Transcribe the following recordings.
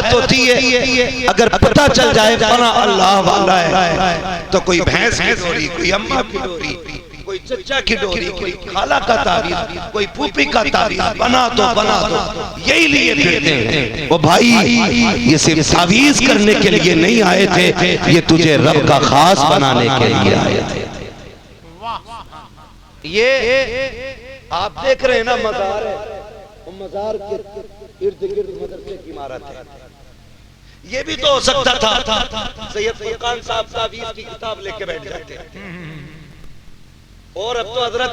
حیرت ہوتی ہے اگر پتہ چل جائے فلاں اللہ والا ہے تو کوئی بھینس کی ڈوری، کوئی اماں کی ڈوری، کوئی چچا کی ڈوری، کوئی خالہ کا تعویذ، کوئی پھوپھی کا تعویذ بنا دو بنا دو، یہی لیے پھرتے ہیں۔ وہ بھائی یہ صرف تعویذ کرنے کے لیے نہیں آئے تھے، یہ تجھے رب کا خاص بنانے کے لیے آئے تھے۔ یہ آپ دیکھ رہے ہیں نا مزار ہے، وہ مزار کے ارد گرد مدرسے کی عمارت ہے۔ یہ بھی تو ہو سکتا تھا سید فرقان صاحب تعویذ کی کتاب لے کے بیٹھ جاتے ہیں، اور اب تو حضرت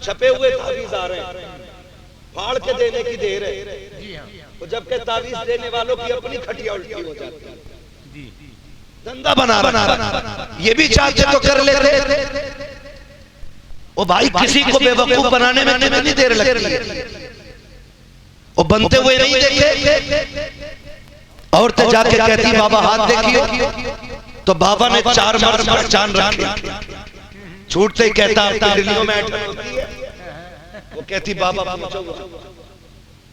چھپے ہوئے تعویذ آ رہے ہیں، پھاڑ کے دینے کی دیر ہے، جبکہ تعویذ دینے والوں کی اپنی کھٹیا الٹی ہو جاتی ہے، دندہ بنا رہا۔ یہ بھی چاہتے تو کر لیتے۔ وہ بھائی کسی کو بے وقوف بنانے میں کتنی دیر لگتی ہے، وہ بنتے ہوئے نہیں دیکھے۔ عورتیں جا کے کہتی بابا ہاتھ دیکھیے، تو بابا نے 4 مرد پہچان رکھے، چھوٹتے ہی کہتا آپ کی دلیوں میں ایٹھن ہوتی ہے، وہ کہتی بابا پوچھو،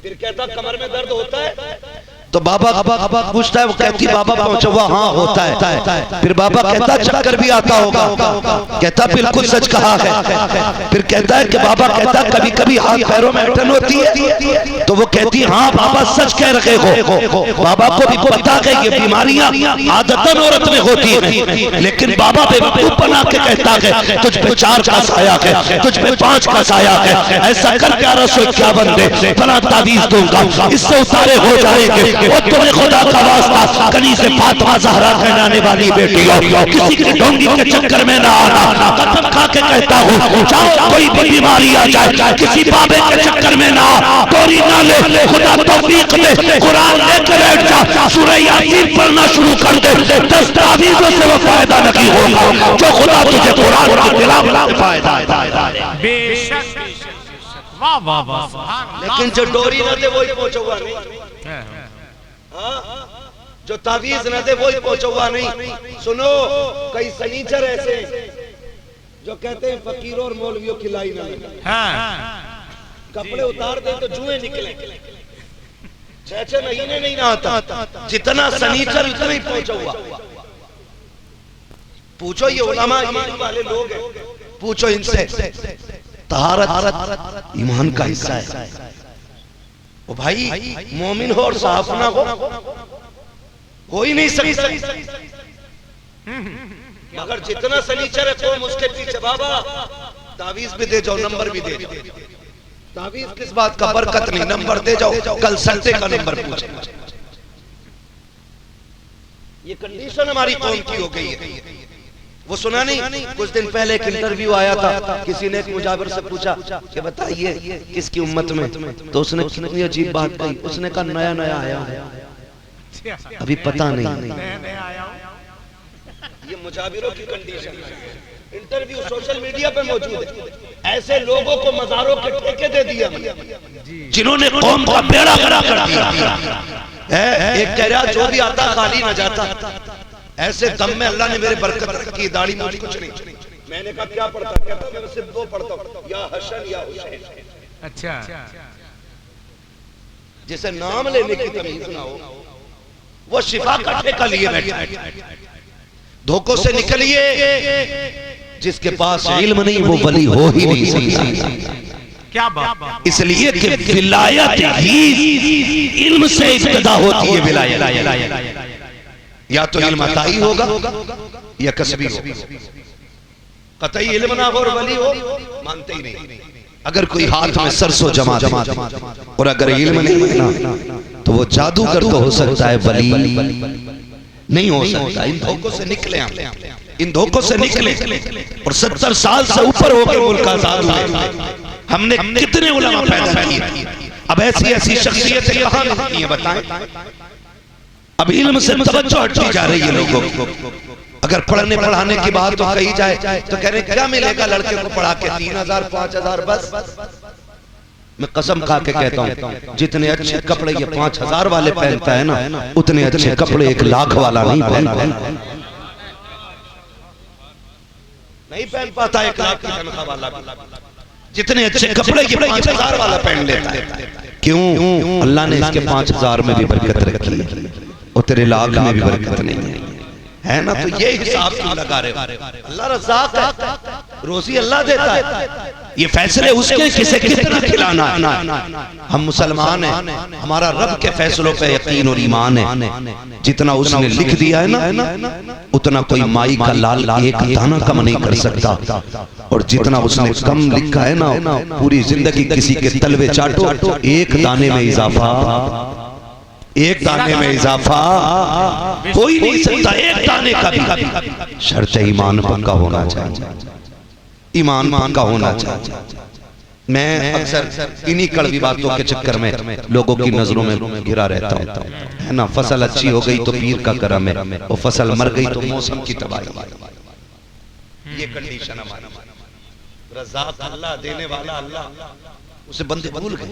پھر کہتا کمر میں درد ہوتا ہے، تو بابا پوچھتا ہے، وہ کہتی بابا پہنچو ہاں ہوتا ہے، پھر بابا کہتا چکر بھی آتا ہوگا، کہتا بالکل سچ کہا ہے، پھر کہتا ہے کہ بابا کہتا کبھی کبھی ہاتھ پیروں میں اٹھن ہوتی ہے، تو وہ کہتی ہاں بابا سچ کہہ رہے ہو۔ بابا کو بھی پتا کہ یہ بیماریاں عادتاً عورت میں ہوتی ہیں، لیکن بابا بے وقوف بنا کے کہتا ہے تجھ پہ 4 کا سایہ ہے، تجھ پہ 5 کا سایہ ہے، ایسا کر 1151 دے بنا تعویذ دوں گا، اس سے اتارے ہو جائیں گے۔ وہ تمہیں خدا کا واسطہ کنیز فاطمہ زہرا کہلانے والی بیٹی ہو، کسی کی ڈونگی کے چکر میں نہ آنا، قسم کھا کے کہتا ہوں چاہے کوئی بھی بیماری آ جائے کسی بابے کے چکر میں نہ آ، ڈوری نہ لے، خدا توفیق دے، قرآن لے کے بیٹھ جا، سورہ یاسین پڑھنا شروع کر دے، 10 تعویذوں سے وہ فائدہ نہیں ہوگا جو خدا تجھے قرآن کی تلاوت سے فائدہ ہے۔ بے شک واہ واہ واہ، لیکن جو ڈوری نہ دے وہی پہنچا ہوا نہیں، جو تعویذ نہ دے وہی پہنچا ہوا نہیں۔ سنو کئی سنیچر ایسے جو کہتے ہیں فقیروں اور مولویوں کی لائی نہ لگے، کپڑے اتار دیں تو جوئیں نکلیں، 6 مہینے نہیں نہ آتا، جتنا سنیچر اتنا ہی پہنچا ہوا۔ پوچھو یہ علماء ایمان والے لوگ ہیں، پوچھو ان سے، طہارت ایمان کا حصہ ہے۔ وہ بھائی مومن ہو اور صاف نہ ہو ہی نہیں سکتا، مگر جتنا سنیچر ہے قوم اس کے پیچھے بابا تعویذ بھی دے جاؤ، نمبر بھی دے جاؤ۔ تعویذ کس بات کا برکت نہیں، نمبر دے جاؤ، کل سنڈے کا نمبر پوچھے۔ یہ کنڈیشن ہماری قوم کی ہو گئی ہے۔ وہ سنا نہیں کچھ دن پہلے ایک انٹرویو آیا تھا، کسی نے ایک مجاور سے پوچھا کہ بتائیے کس کی امت میں، تو اس نے کتنی عجیب بات کہی، اس نے کہا نیا نیا آیا ہے، ابھی پتہ نہیں۔ یہ مجاوروں کی کنڈیشن ہے، انٹرویو سوشل میڈیا پہ موجود ہے، ایسے لوگوں کو مزاروں کے ٹھیکے دے دیا جنہوں نے قوم کا بیڑا گرا کر دیا۔ ایک کہہ رہا جو بھی آتا خالی نہ جاتا، ایسے دم میں اللہ نے میرے برکت رکھی، داڑھی مجھ کچھ نہیں۔ میں نے کہا کیا پڑھتا؟ کہتا میں صرف 2 پڑھتا ہوں، یا حسن یا حسین۔ اچھا جسے نام لینے کی تمیز نہ ہو وہ شفا کا ٹھیکہ لیے بیٹھا، دھوکوں سے نکلیے، جس کے پاس علم نہیں وہ ولی ہو ہی نہیں سکتا۔ کیا بات، اس لیے کہ ولایت ہی علم سے ابتدا ہوتی ہے۔ ولایت یا تو علم عطائی ہوگا یا کسبی ہوگا، قطعی علم نہ ہو اور ولی ہو مانتے ہی نہیں۔ اگر کوئی ہاتھ میں سرسو جمع اور اگر علم نہیں ہے تو وہ جادوگر تو ہو سکتا ہے، ولی نہیں ہو سکتا۔ ان دھوکوں سے نکلیں، ان دھوکوں سے نکلیں، اور 70 سال سے اوپر ہو کے ملک آزاد ہوئے، ہم نے کتنے علماء پیدا کیے، اب ایسی شخصیتیں کہاں ملتی ہیں بتائیں؟ اب علم سے توجہ ہٹتی جا رہی ہے لوگوں کو۔ اگر پڑھنے پڑھانے کی بات تو کہی جائے تو کہہ رہے کیا ملے گا لڑکے کو پڑھا کے، 3000 5000 بس۔ میں قسم کھا کے کہتا ہوں جتنے اچھے کپڑے یہ 5000 والے پہنتا ہے نا، اتنے اچھے کپڑے 1 لاکھ والا نہیں پہن پاتا 1 لاکھ کی تنخواہ والا۔ جتنے اچھے کپڑے یہ 5000 والا پہن لیتا ہے، کیوں؟ اللہ نے اس کے 5000 میں بھی برکت رکھی ہے اور تیرے لاکھ میں بھی برکت نہیں ہے نا؟ تو یہ حساب کیوں لگا رہے ہو؟ اللہ رزاق ہے، روزی اللہ دیتا ہے، یہ فیصلے اس کے کسے کتنا کھلانا ہے۔ ہم مسلمان ہیں، ہمارا رب کے فیصلوں پہ یقین اور ایمان ہے، جتنا اس نے لکھ دیا ہے نا اتنا کوئی مائی کا لال ایک دانہ کم نہیں کر سکتا، اور جتنا اس نے کم لکھا ہے نا پوری زندگی کسی کے تلوے چاٹو ایک دانے میں اضافہ، ایک دانے میں اضافہ کوئی نہیں سکتا، ایک دانے کا بھی، شرط ایمان پکا ہونا چاہیے، ایمان پکا ہونا چاہیے۔ میں اکثر انہی کڑوی باتوں کے چکر میں لوگوں کی نظروں میں گرا رہتا ہوں، ہے نا؟ فصل اچھی ہو گئی تو پیر کا کرم ہے، اور فصل مر گئی تو موسم کی تباہی۔ یہ کنڈیشن ہماری، رزاق اللہ، دینے والا اللہ، اسے بندے بھول گئے،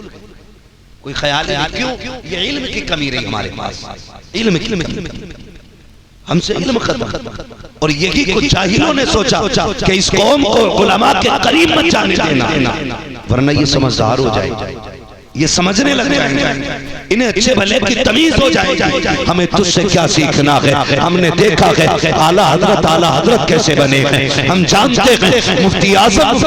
کوئی خیال نہیں۔ کیوں؟ یہ علم کی کمی رہی ہمارے پاس، علم ہم سے علم ختم، اور یہی کچھ جاہلوں نے سوچا کہ اس قوم کو علماء کے قریب مت جانے دینا، ورنہ یہ سمجھدار ہو جائے، یہ سمجھنے لگ جائیں گے، انہیں اچھے بھلے کی تمیز ہو جائے گی۔ ہمیں تجھ سے کیا سیکھنا ہے؟ ہم نے دیکھا ہے اعلیٰ حضرت کیسے بنے ہیں، ہم جانتے ہیں مفتی اعظم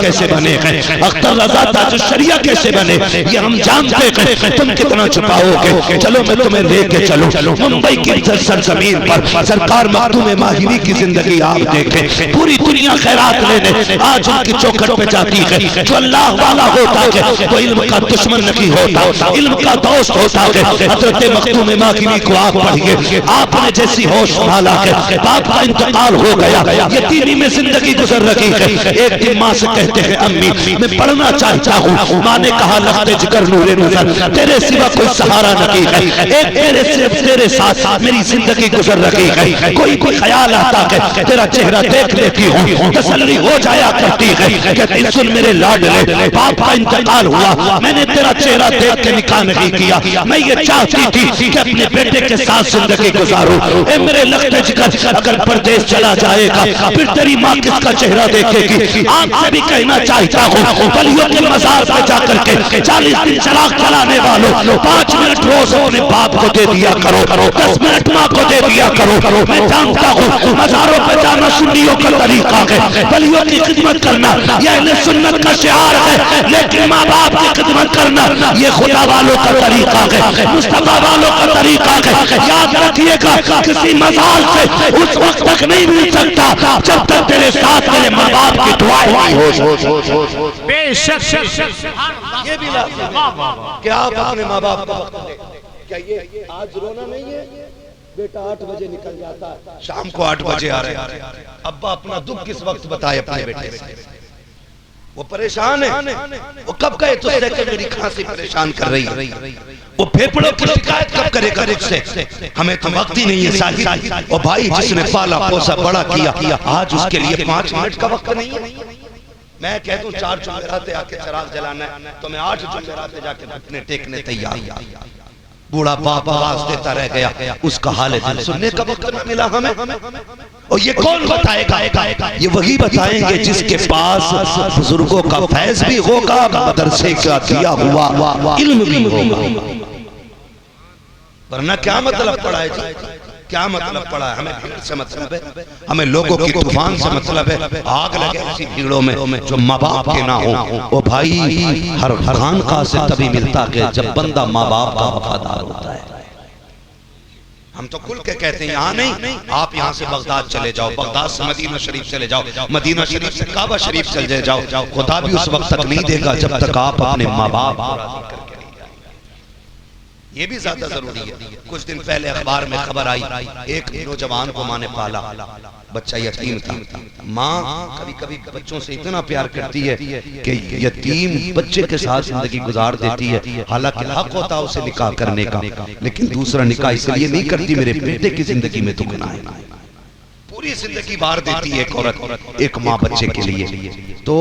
کیسے بنے ہیں، اختر رضا تاج الشریعہ کیسے بنے، یہ ہم جانتے ہیں۔ تم کتنا چھپاؤ گے؟ چلو میں تمہیں لے کے چلوں ممبئی کی سرزمین پر، سرکار مخدوم ماہری کی زندگی آپ دیکھیں، پوری دنیا خیرات لینے آج ان کی چوکھٹ پہ جاتی ہے۔ جو اللہ والا ہوتا ہے وہ علم کا دشمن نہیں ہوتا، علم کا دوست ہوتا ہے۔ حضرت مخدوم ماہری کو آپ پڑھئے، آپ نے جیسی ہوش سنبھالا ہے، باپ کا انتقال ہو گیا، یتیمی میں زندگی گزر رہی ہے۔ ایک دن ماں سے کہتے ہیں امی میں پڑھنا چاہتا ہوں، ماں نے کہا لخت جگر نور نظر، تیرے سوا کوئی سہارا نہیں ہے، ایک تیرے ساتھ میری زندگی گزر رہی ہے، کوئی خیال آتا ہے تیرا چہرہ دیکھ لیتی ہوں، تسلی ہو جایا کرتی ہے، کہتی سن میرے لاڈلے، باپ کا انتقال ہوا، میں نے تیرا چہرہ دیکھ کے نکاح نہیں کیا، میں یہ چاہتی تھی کہ اپنے بیٹے کے ساتھ زندگی گزاروں۔ اے میرے لخت جگر، اگر پردیس چلا جائے گا پھر تیری ماں کس کا چہرہ دیکھے گی؟ آپ سے بھی کہنا چاہتا ہوں ولیوں کے مزار پہ جا کر کے 40 دن چراغ چلانے والوں 5 منٹ روز اپنے باپ کو دے دیا کرو، 10 منٹ ماں کو دے دیا کرو۔ میں جانتا ہوں مزاروں پہ جانا سنیوں کا طریقہ ہے، ولیوں کی خدمت کرنا یہ اہل سنت کا شعار ہے، لیکن ماں باپ کی خدمت کرنا یہ خدا والوں کا طریقہ ہے، مصطفیٰ والوں کا طریقہ ہے۔ یاد رکھیے گا کسی مزار سے اس وقت تک نہیں مل سکتا جب تک تیرے ساتھ تیرے ماں باپ کی دعائیں نہیں ہو۔ بے شک یہ بھی لازم ہے کہ آپ اپنے ماں باپ کا وقت دیں۔ کیا یہ آج رونا نہیں ہے؟ بیٹا 8 بجے نکل جاتا ہے، شام کو 8 بجے آ رہے ہیں، ابا اپنا دکھ کس وقت بتائے اپنے بیٹے سے؟ وہ پریشان ہے، وہ کب کہے تجھ سے کہ میری کھانسی پریشان کر رہی ہے؟ وہ پھیپڑوں کی شکایت کب کرے گا تجھ سے؟ ہمیں تو وقت ہی نہیں ہے ساحل، اور بھائی جس نے پالا پوسا بڑا کیا آج اس کے لیے 5 منٹ کا وقت نہیں ہے۔ میں کہتا ہوں 4 جمعراتے آ کے چراغ جلانا ہے تو میں 8 جمعراتے جا کے گھٹنے ٹیکنے تیار۔ بوڑھا باپ آواز دیتا رہ گیا، اس کا حال دل سننے کا وقت نہ ملا ہمیں، اور یہ کون بتائے گا؟ یہ وہی بتائیں گے جس کے پاس بزرگوں کا فیض بھی ہوگا، مدرسے کا دیا ہوا علم بھی ہوگا، ورنہ کیا مطلب پڑا ہے جی؟ کیا مطلب پڑا ہے؟ ہمیں بھیڑ سے مطلب ہے، ہمیں لوگوں کی طوفان سے مطلب ہے، آگ لگے ایسی بھیڑوں میں جو ماں باپ کے نہ ہوں۔ وہ بھائی ہر خانقاہ سے تبھی ملتا کہ جب بندہ ماں باپ کا وفادار ہوتا ہے۔ ہم تو کھل کے کہتے ہیں یہاں نہیں، آپ یہاں سے بغداد چلے جاؤ، بغداد سے مدینہ شریف چلے جاؤ، مدینہ شریف سے کعبہ شریف چلے جاؤ، خدا بھی اس وقت تک نہیں دے گا جب تک آپ اپنے ماں باپ کو راضی کر کے نہیں جائیں۔ یہ بھی زیادہ ضروری ہے۔ کچھ دن پہلے اخبار میں خبر آئی، ایک نوجوان کو ماں نے پالا، بچہ یتیم تھا، ماں کبھی کبھی بچوں سے اتنا پیار کرتی ہے کہ یتیم بچے کے ساتھ زندگی گزار دیتی ہے، حالانکہ حق ہوتا اسے نکاح کرنے کا، لیکن دوسرا نکاح اس لیے نہیں کرتی میرے بیٹے کی زندگی میں دکھ نہ آئے۔ پوری زندگی بار دیتی ہے ایک عورت ایک ماں بچے کے لیے، تو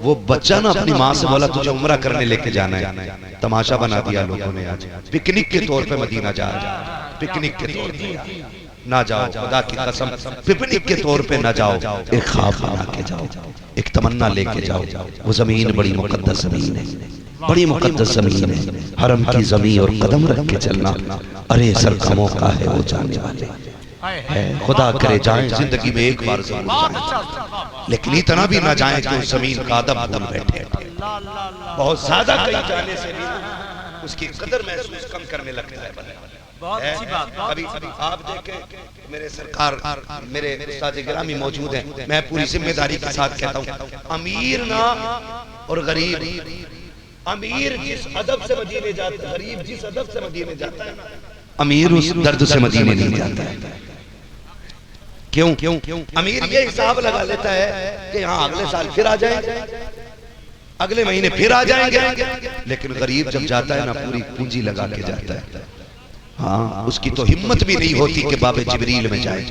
وہ بچہ نا اپنی ماں سے بولا تجھے عمرہ کرنے لے کے جانا ہے، تماشا بنا دیا لوگوں نے آج، پکنک کے طور پہ مدینہ جا رہا ہے، پکنک کے طور پہ نہ جاؤ، خدا کی قسم پکنک کے طور پہ نہ جاؤ، ایک خواب بنا کے جاؤ، ایک تمنا لے کے جاؤ، وہ زمین بڑی مقدس زمین ہے، بڑی مقدس زمین ہے، حرم کی زمین اور قدم رکھ کے چلنا، ارے سر کا موقع ہے وہ جانے والے، خدا کرے جائیں زندگی میں ایک بار ضرور جائیں، لیکن اتنا بھی نہ جائیں کہ اس زمین کا ادب بھول بیٹھے، بہت زیادہ کہیں جانے سے بھی اس کی قدر محسوس کم کرنے لگتا ہے۔ بہت اچھی بات۔ ابھی آپ دیکھیں میرے سرکار، میرے استاد گرامی موجود ہیں، میں پوری ذمہ داری کے ساتھ کہتا ہوں، امیر نہ اور غریب، امیر جس ادب سے مدینے جاتا ہے، غریب جس ادب سے مدینے جاتا ہے، امیر اس درد سے مدینے نہیں جاتا ہے۔ کیوں؟ امیر یہ حساب لگا لیتا ہے کہ ہاں اگلے سال پھر آ جائیں گے، اگلے مہینے پھر آ جائیں گے، لیکن غریب جب جاتا ہے نا پوری پونجی لگا کے جاتا ہے، ہاں اس کی تو ہمت بھی نہیں ہوتی کہ باب جبریل میں جائے،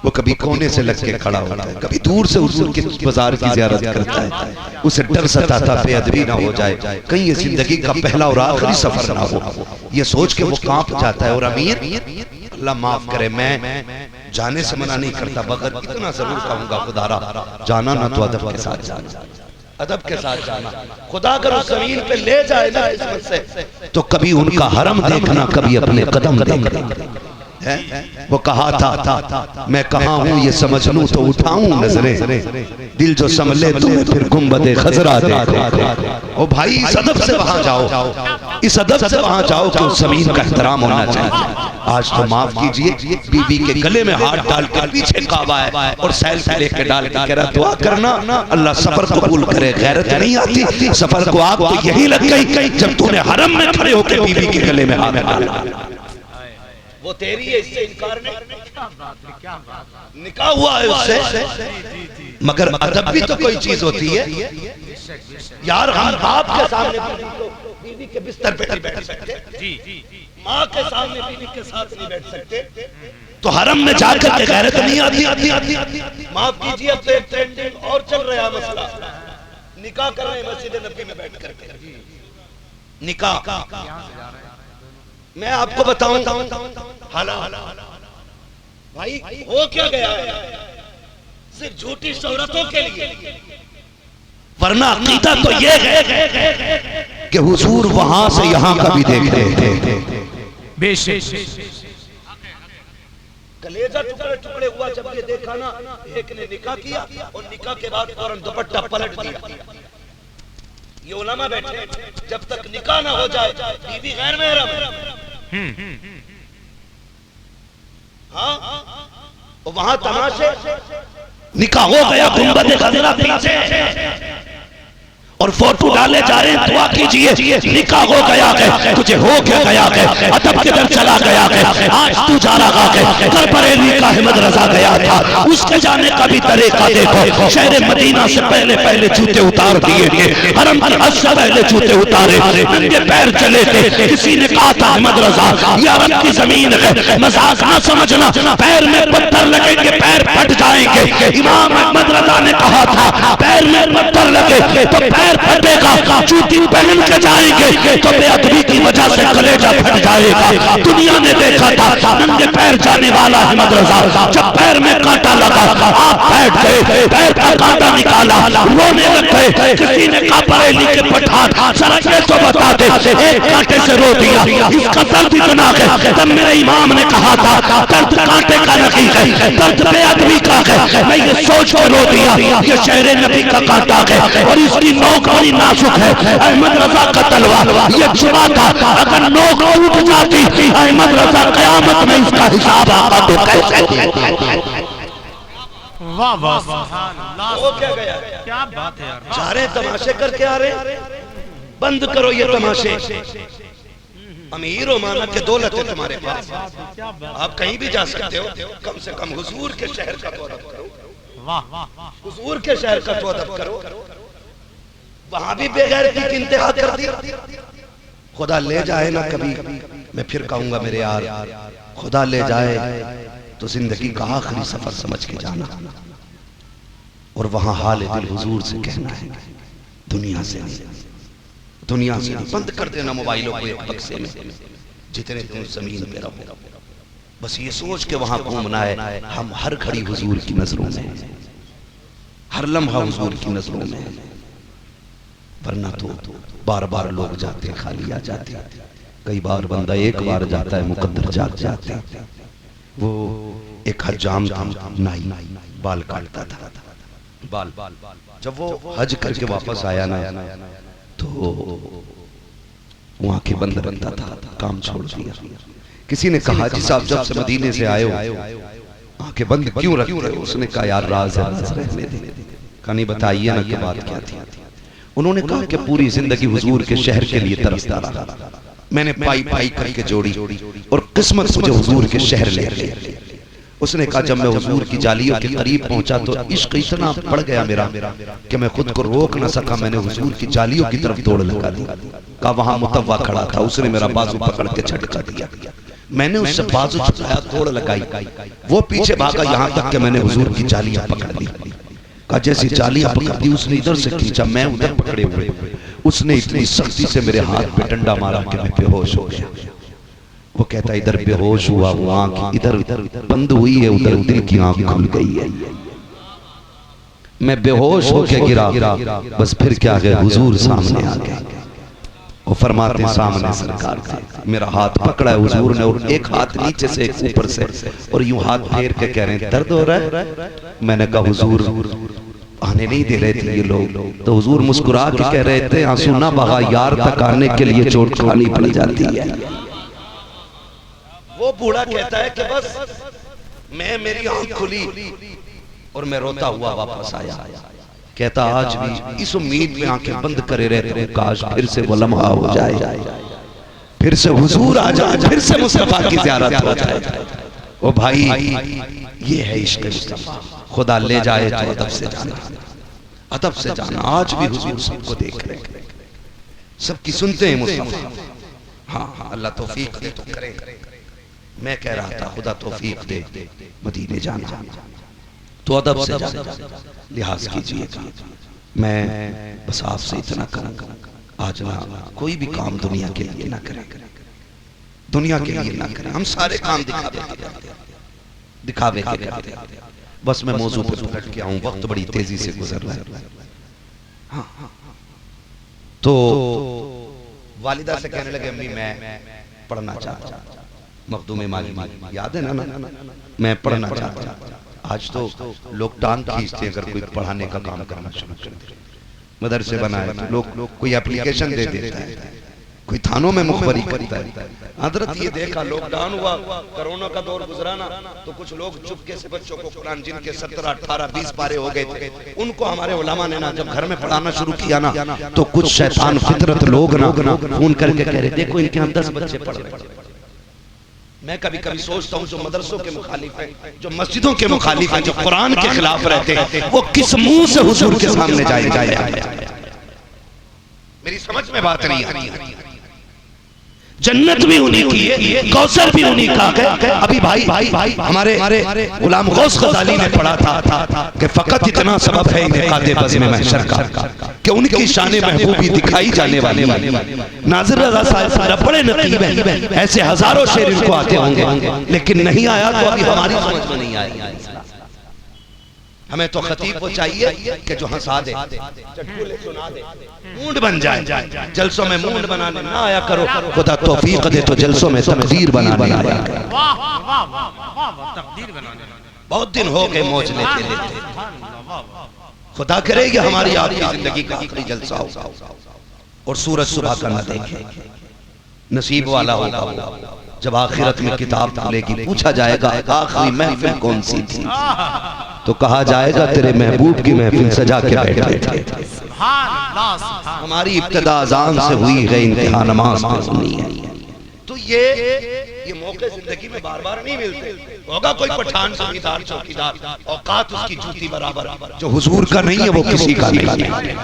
وہ کبھی کونے سے لگ کے کھڑا ہوتا ہے، کبھی دور سے حضور کے بازار کی زیارت کرتا ہے، اسے ڈر ستاتا بے ادبی نہ ہو جائے، کہیں یہ زندگی کا پہلا اور آخری سفر نہ ہو، یہ سوچ کے وہ کانپ جاتا ہے۔ اور امیر، اللہ معاف کرے، میں جانے سے منع نہیں کرتا، مگر اتنا ضرور کہوں گا خدا را جانا نہ تو ادب کے ساتھ جانا، ادب کے ساتھ جانا، خدا اگر اس زمین پہ لے جائے نا قسمت سے تو کبھی ان کا حرم دیکھنا، کبھی اپنے قدم دیکھنا۔ وہ کہا تھا میں کہاں ہوں یہ سمجھ لوں تو اٹھاؤں نظریں، دل جو سنبھلے تمہیں پھر گنبد خضرا دیکھے۔ او بھائی اس ادب سے وہاں جاؤ، اس ادب سے وہاں جاؤ کہ اس زمین کا احترام ہونا چاہیے۔ آج تو معاف کیجئے، بی بی کے گلے میں ہاتھ ڈال کے پیچھے کعبہ ہے اور سیلفی لے کے ڈال کے کہہ رہا دعا کرنا اللہ سفر قبول کرے۔ غیرت نہیں آتی، سفر کو آگ تو یہی لگ گئی جب تو نے حرم میں کھڑے ہو کے بی بی کے گلے میں ہاتھ ڈالا۔ وہ تیری ہے، اس سے انکار نہیں، نکاح ہوا ہے اس سے، مگر ادب بھی تو کوئی چیز ہوتی ہے یار۔ ہم باپ کے سامنے بیوی کے بستر پہ نہیں بیٹھ سکتے، ماں کے سامنے بیوی کے ساتھ نہیں بیٹھ سکتے، تو حرم میں جا کر کے غیرت نہیں آتی۔ معاف کیجئے، اب تو ایک ٹرینڈنگ اور چل رہا مسئلہ، نکاح کر رہے ہیں مسجد نبی میں بیٹھ کر کے، نکاح۔ میں آپ کو بتاؤں حلال بھائی ہو کیا گیا ہے، صرف جھوٹی شہرتوں کے لیے، ورنہ عقیدہ تو یہ ہے کہ حضور وہاں سے یہاں کا بھی دیکھ رہے تھے۔ بے شک کلیجہ ٹکڑے ٹکڑے ہوا جب یہ دیکھا نا، ایک نے نکاح کیا اور نکاح کے بعد فوراً دوپٹہ پلٹ دیا۔ یہ علماء بیٹھے جب تک نکاح نہ ہو جائے بیوی غیر محرم ہے، ہاں وہاں تماشے، نکاح ہو گیا گنبد خضرا پیچھے اور فوٹو ڈالے جا رہے ہیں، دعا کیجئے نکاح ہو گیا ہے، تجھے ہو کے گیا ہے، ادب کے در چلا گیا ہے، آج تو جا رہا ہے، کر بریلی کا احمد رضا گیا تھا، اس کے جانے کا بھی طریقہ دیکھو، شہر مدینہ سے پہلے پہلے جوتے اتار دیے گئے، حرم کی حد سے پہلے جوتے اتارے، ننگے پیر چلے تھے، کسی نے کہا تھا احمد رضا یہ عرب کی زمین ہے، مذاق نہ سمجھنا، پیر میں پتھر لگیں گے پیر پھٹ جائیں گے، امام احمد رضا نے کہا تھا پیر میں پتھر لگے تو پیر پھٹے گا، چوٹی پہن کے جائیں گے تو بے ادبی کی وجہ سے کلیجہ پھٹ جائے گا۔ دنیا نے دیکھا تھا ننگے پیر جانے والا احمد رضا، جب پیر میں کانٹا لگا آپ بیٹھ گئے، پیر کا کانٹا نکالا، رونے لگ گئے، کسی نے کہا بریلی کے پٹھان سرکے تو بتا دے، ایک کانٹے سے رو دیا، اس کا درد اتنا ہے، تب میرے امام نے کہا تھا درد کانٹے کا نہیں ہے، درد بے ادبی کا ہے، میں یہ سوچ کے رو دیا یہ شہر نبی کا کانٹا ہے اور اس کی نوک بڑی نازک ہے۔ احمد رضا کا تلوار یہ چھپا تھا، اگر نوک ٹوٹ جاتی احمد رضا قیامت میں اس کا حساب آقا تو کیسے دیتا۔ واہ واہ سبحان اللہ، ہو کیا گیا، کیا بات ہے یار، جا رہے تماشے کر کے آ رہے، بند کرو یہ تماشے۔ امیر ہو مانا کہ دولت ہے تمہارے پاس، آپ کہیں بھی جا سکتے ہو، کم سے کم حضور کے شہر کا تو ادب کرو، حضور کے شہر کا تو ادب کرو۔ وہاں بھی بے غیرتی کی انتہا کر دی۔ خدا لے جائے نا کبھی، میں پھر کہوں گا میرے یار، خدا لے جائے تو زندگی کا آخری سفر سمجھ کے جانا، اور وہاں حال دل حضور سے کہنا ہے، دنیا سے نہیں، دنیا سے نہیں۔ بند کر دینا موبائلوں کو ایک بکسے میں، جتنے تم زمین پہ رہو، بس یہ سوچ کے وہاں گھومنا ہے ہم ہر گھڑی حضور کی نظروں میں، ہر لمحہ حضور کی نظروں میں، ورنہ تو بار بار لوگ جاتے خالی آ جاتے. کئی بار بندہ ایک بار جاتا ہے مقدر جاتے. وہ ایک حجام تھا, نائی, بال کاٹتا تھا. بال جب وہ حج کر کے واپس آیا نا تو وہ آنکھیں بند رکھتا تھا, کام چھوڑ دیا. کسی نے کہا جی صاحب جب سے مدینے سے آئے ہو آنکھیں بند کیوں رکھتے ہو؟ اس نے کہا یار راز ہے, رہنے دے. کہا نہیں بتائیے نا کہ بات کیا تھی. انہوں نے کہا کہ پوری زندگی حضور کے شہر کے لیے ترستا رہا, میں نے پائی پائی کر کے جوڑی اور قسمت مجھے حضور کے شہر لے گئی. اس نے کہا جب میں حضور کی جالیوں کے قریب پہنچا تو عشق اتنا بڑھ گیا میرا کہ میں خود کو روک نہ سکا, میں نے حضور کی جالیوں کی طرف دوڑ لگا دی. کہا وہاں متوع کھڑا تھا, اس نے میرا بازو پکڑ کے جھٹکا دیا. میں نے اس سے بازو چھٹایا, دوڑ لگائی, وہ پیچھے بھاگا یہاں تک کہ میں نے حضور کی جالیاں پکڑ لی. کہا جیسی جالیاں پکڑ دی اس نے ادھر سے کھینچا, میں ادھر پکڑے ہوئے. اس نے اتنی سختی سے میرے ہاتھ پہ ڈنڈا مارا کہ میں بے ہوش ہو گیا. وہ کہتا ہے ادھر بے ہوش ہوا, وہ آنکھ ادھر بند ہوئی ہے, ادھر دل کی آنکھ کھل گئی ہے. میں بے ہوش ہو کے گرا, بس پھر کیا گئے حضور سامنے آ گئے. وہ فرماتے ہیں سامنے سرکار تھے, میرا ہاتھ پکڑا ہے حضور نے, اور ایک ہاتھ نیچے سے ایک اوپر سے, اور یوں ہاتھ پھیر کے کہہ رہے ہیں درد ہو رہا ہے. میں نے کہا حضور آنے نہیں دے رہے تھے یہ لوگ. تو حضور مسکرا کے کہہ رہے تھے آنسو نہ بہا یار تک آنے کے لیے چوٹ کھانی پڑ جاتی ہے. وہ بوڑھا کہتا ہے کہ بس میں میری آنکھ کھلی اور میں روتا ہوا واپس آیا. کہتا آج بھی اس امید میں آنکھیں بند کرے رہتے ہیں کاش پھر سے وہ لمحہ ہو جائے, پھر سے حضور آ جائے, پھر سے مصطفیٰ کی زیارت ہو جائے. او بھائی یہ ہے عشق مصطفیٰ, خدا لے جائے تو ادب سے جانا, ادب سے جانا. آج بھی حضور سب کو دیکھ رہے ہیں, سب کی سنتے ہیں مصطفیٰ. ہاں اللہ توفیق دے تو کریں. میں کہہ رہا تھا خدا توفیق دے مدینے جانا تو ادب سے جانا, لحاظ کیجئے گا. میں بس آپ سے اتنا کروں گا, آج نہ کوئی بھی کام دنیا کے لیے نہ کریں, دنیا کے لیے نہ کریں. ہم سارے کام دکھاوے کے کرتے ہیں. بس میں موضوع پہ پلٹ کے آؤں, وقت بڑی تیزی سے گزر رہا ہے. تو والدہ سے کہنے لگے امی میں پڑھنا چاہتا ہوں. مخدوم مالی یاد ہے نا, میں پڑھنا چاہتا ہوں. آج تو لوگ ٹانگ کھینچتے ہیں اگر کوئی پڑھانے کا کام کرنا شروع کر دے. مدرسے بنائے تو لوگ کوئی اپلیکیشن دے دیتا ہے, کوئی تھانوں میں مخبری کرتا ہے. حضرت یہ دیکھا لاک ڈاؤن ہوا, کرونا کا دور گزرانا, تو کچھ لوگ چپکے سے بچوں کو قرآن جن کے 17 18 20 پارے ہو گئے تھے, ان کو ہمارے علماء نے نا جب گھر میں پڑھانا شروع کیا نا تو کچھ شیطان فطرت لوگ نا فون کر کے کہہ رہے دیکھو ان کے ہم 10 بچے پڑھ رہے ہیں. میں کبھی کبھی سوچتا ہوں جو مدرسوں کے مخالف ہیں, جو مسجدوں کے مخالف ہیں, جو قرآن کے خلاف رہتے ہیں, وہ کس منہ سے حضور کے سامنے جائے. میری سمجھ میں بات نہیں آتی. جنت بھی انہی کی ہے, کوثر بھی انہی کا ہے. ابھی بھائی ہمارے غلام غوث غزالی نے پڑھا تھا کہ فقط اتنا سبب ہے انعقاد بزم محشر کا کہ ان کی شان محبوبی دکھائی جانے والی. ناظر رضا صاحب بڑے نقیب ہیں, ایسے ہزاروں شعر ان کو آتے ہوں گے, لیکن نہیں آیا تو ابھی ہماری سمجھ میں نہیں آیا. ہمیں تو خطیب وہ چاہیے کہ جو ہنسا دے, چٹکلے سنا دے, مونڈ بن جائے. جلسوں میں مونڈ بنانے نہ آیا کرو, خدا توفیق دے تو جلسوں میں تقدیر بنانے آیا کرو. بہت دن ہو گئے موج لیتے لیتے. خدا کرے گی ہماری آپ کی زندگی کا آخری جلسہ ہو اور سورج صبح کا نہ دیکھے. نصیب والا ہوگا جب آخرت میں کتاب کھلے گی, پوچھا جائے گا آخری محفل کون سی تھی, تو کہا جائے گا تیرے محبوب کی محفل سجا کے بیٹھے تھے. ہماری ابتدا اذان سے ہوئی ہے, انتہا نماز میں سنی ہے. تو یہ موقع زندگی میں بار بار نہیں ملتے. ہوگا کوئی پٹھان سمیدار چوکیدار, اوقات اس کی جوتی برابر, جو حضور کا نہیں ہے وہ کسی کا نہیں.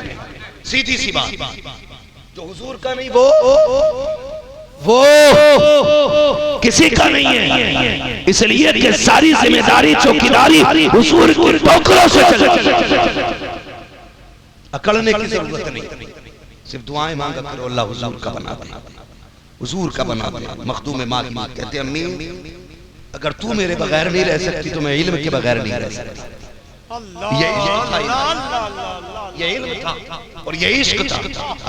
سیدھی سی بات, جو حضور کا نہیں وہ کسی کا نہیں ہے. اس لیے کہ ساری ذمہ داری چوکیداری حضور کی ٹوکروں سے چلتی. اکڑنے کی ضرورت نہیں, صرف دعائیں مانگا کرو اللہ حضور کا بنا دے, حضور کا بنا دے. مخدوم مالی کہتے ہیں امی اگر تو میرے بغیر نہیں رہ سکتی تو میں علم کے بغیر نہیں رہ سکتی. یہ علم تھا اور یہ عشق تھا.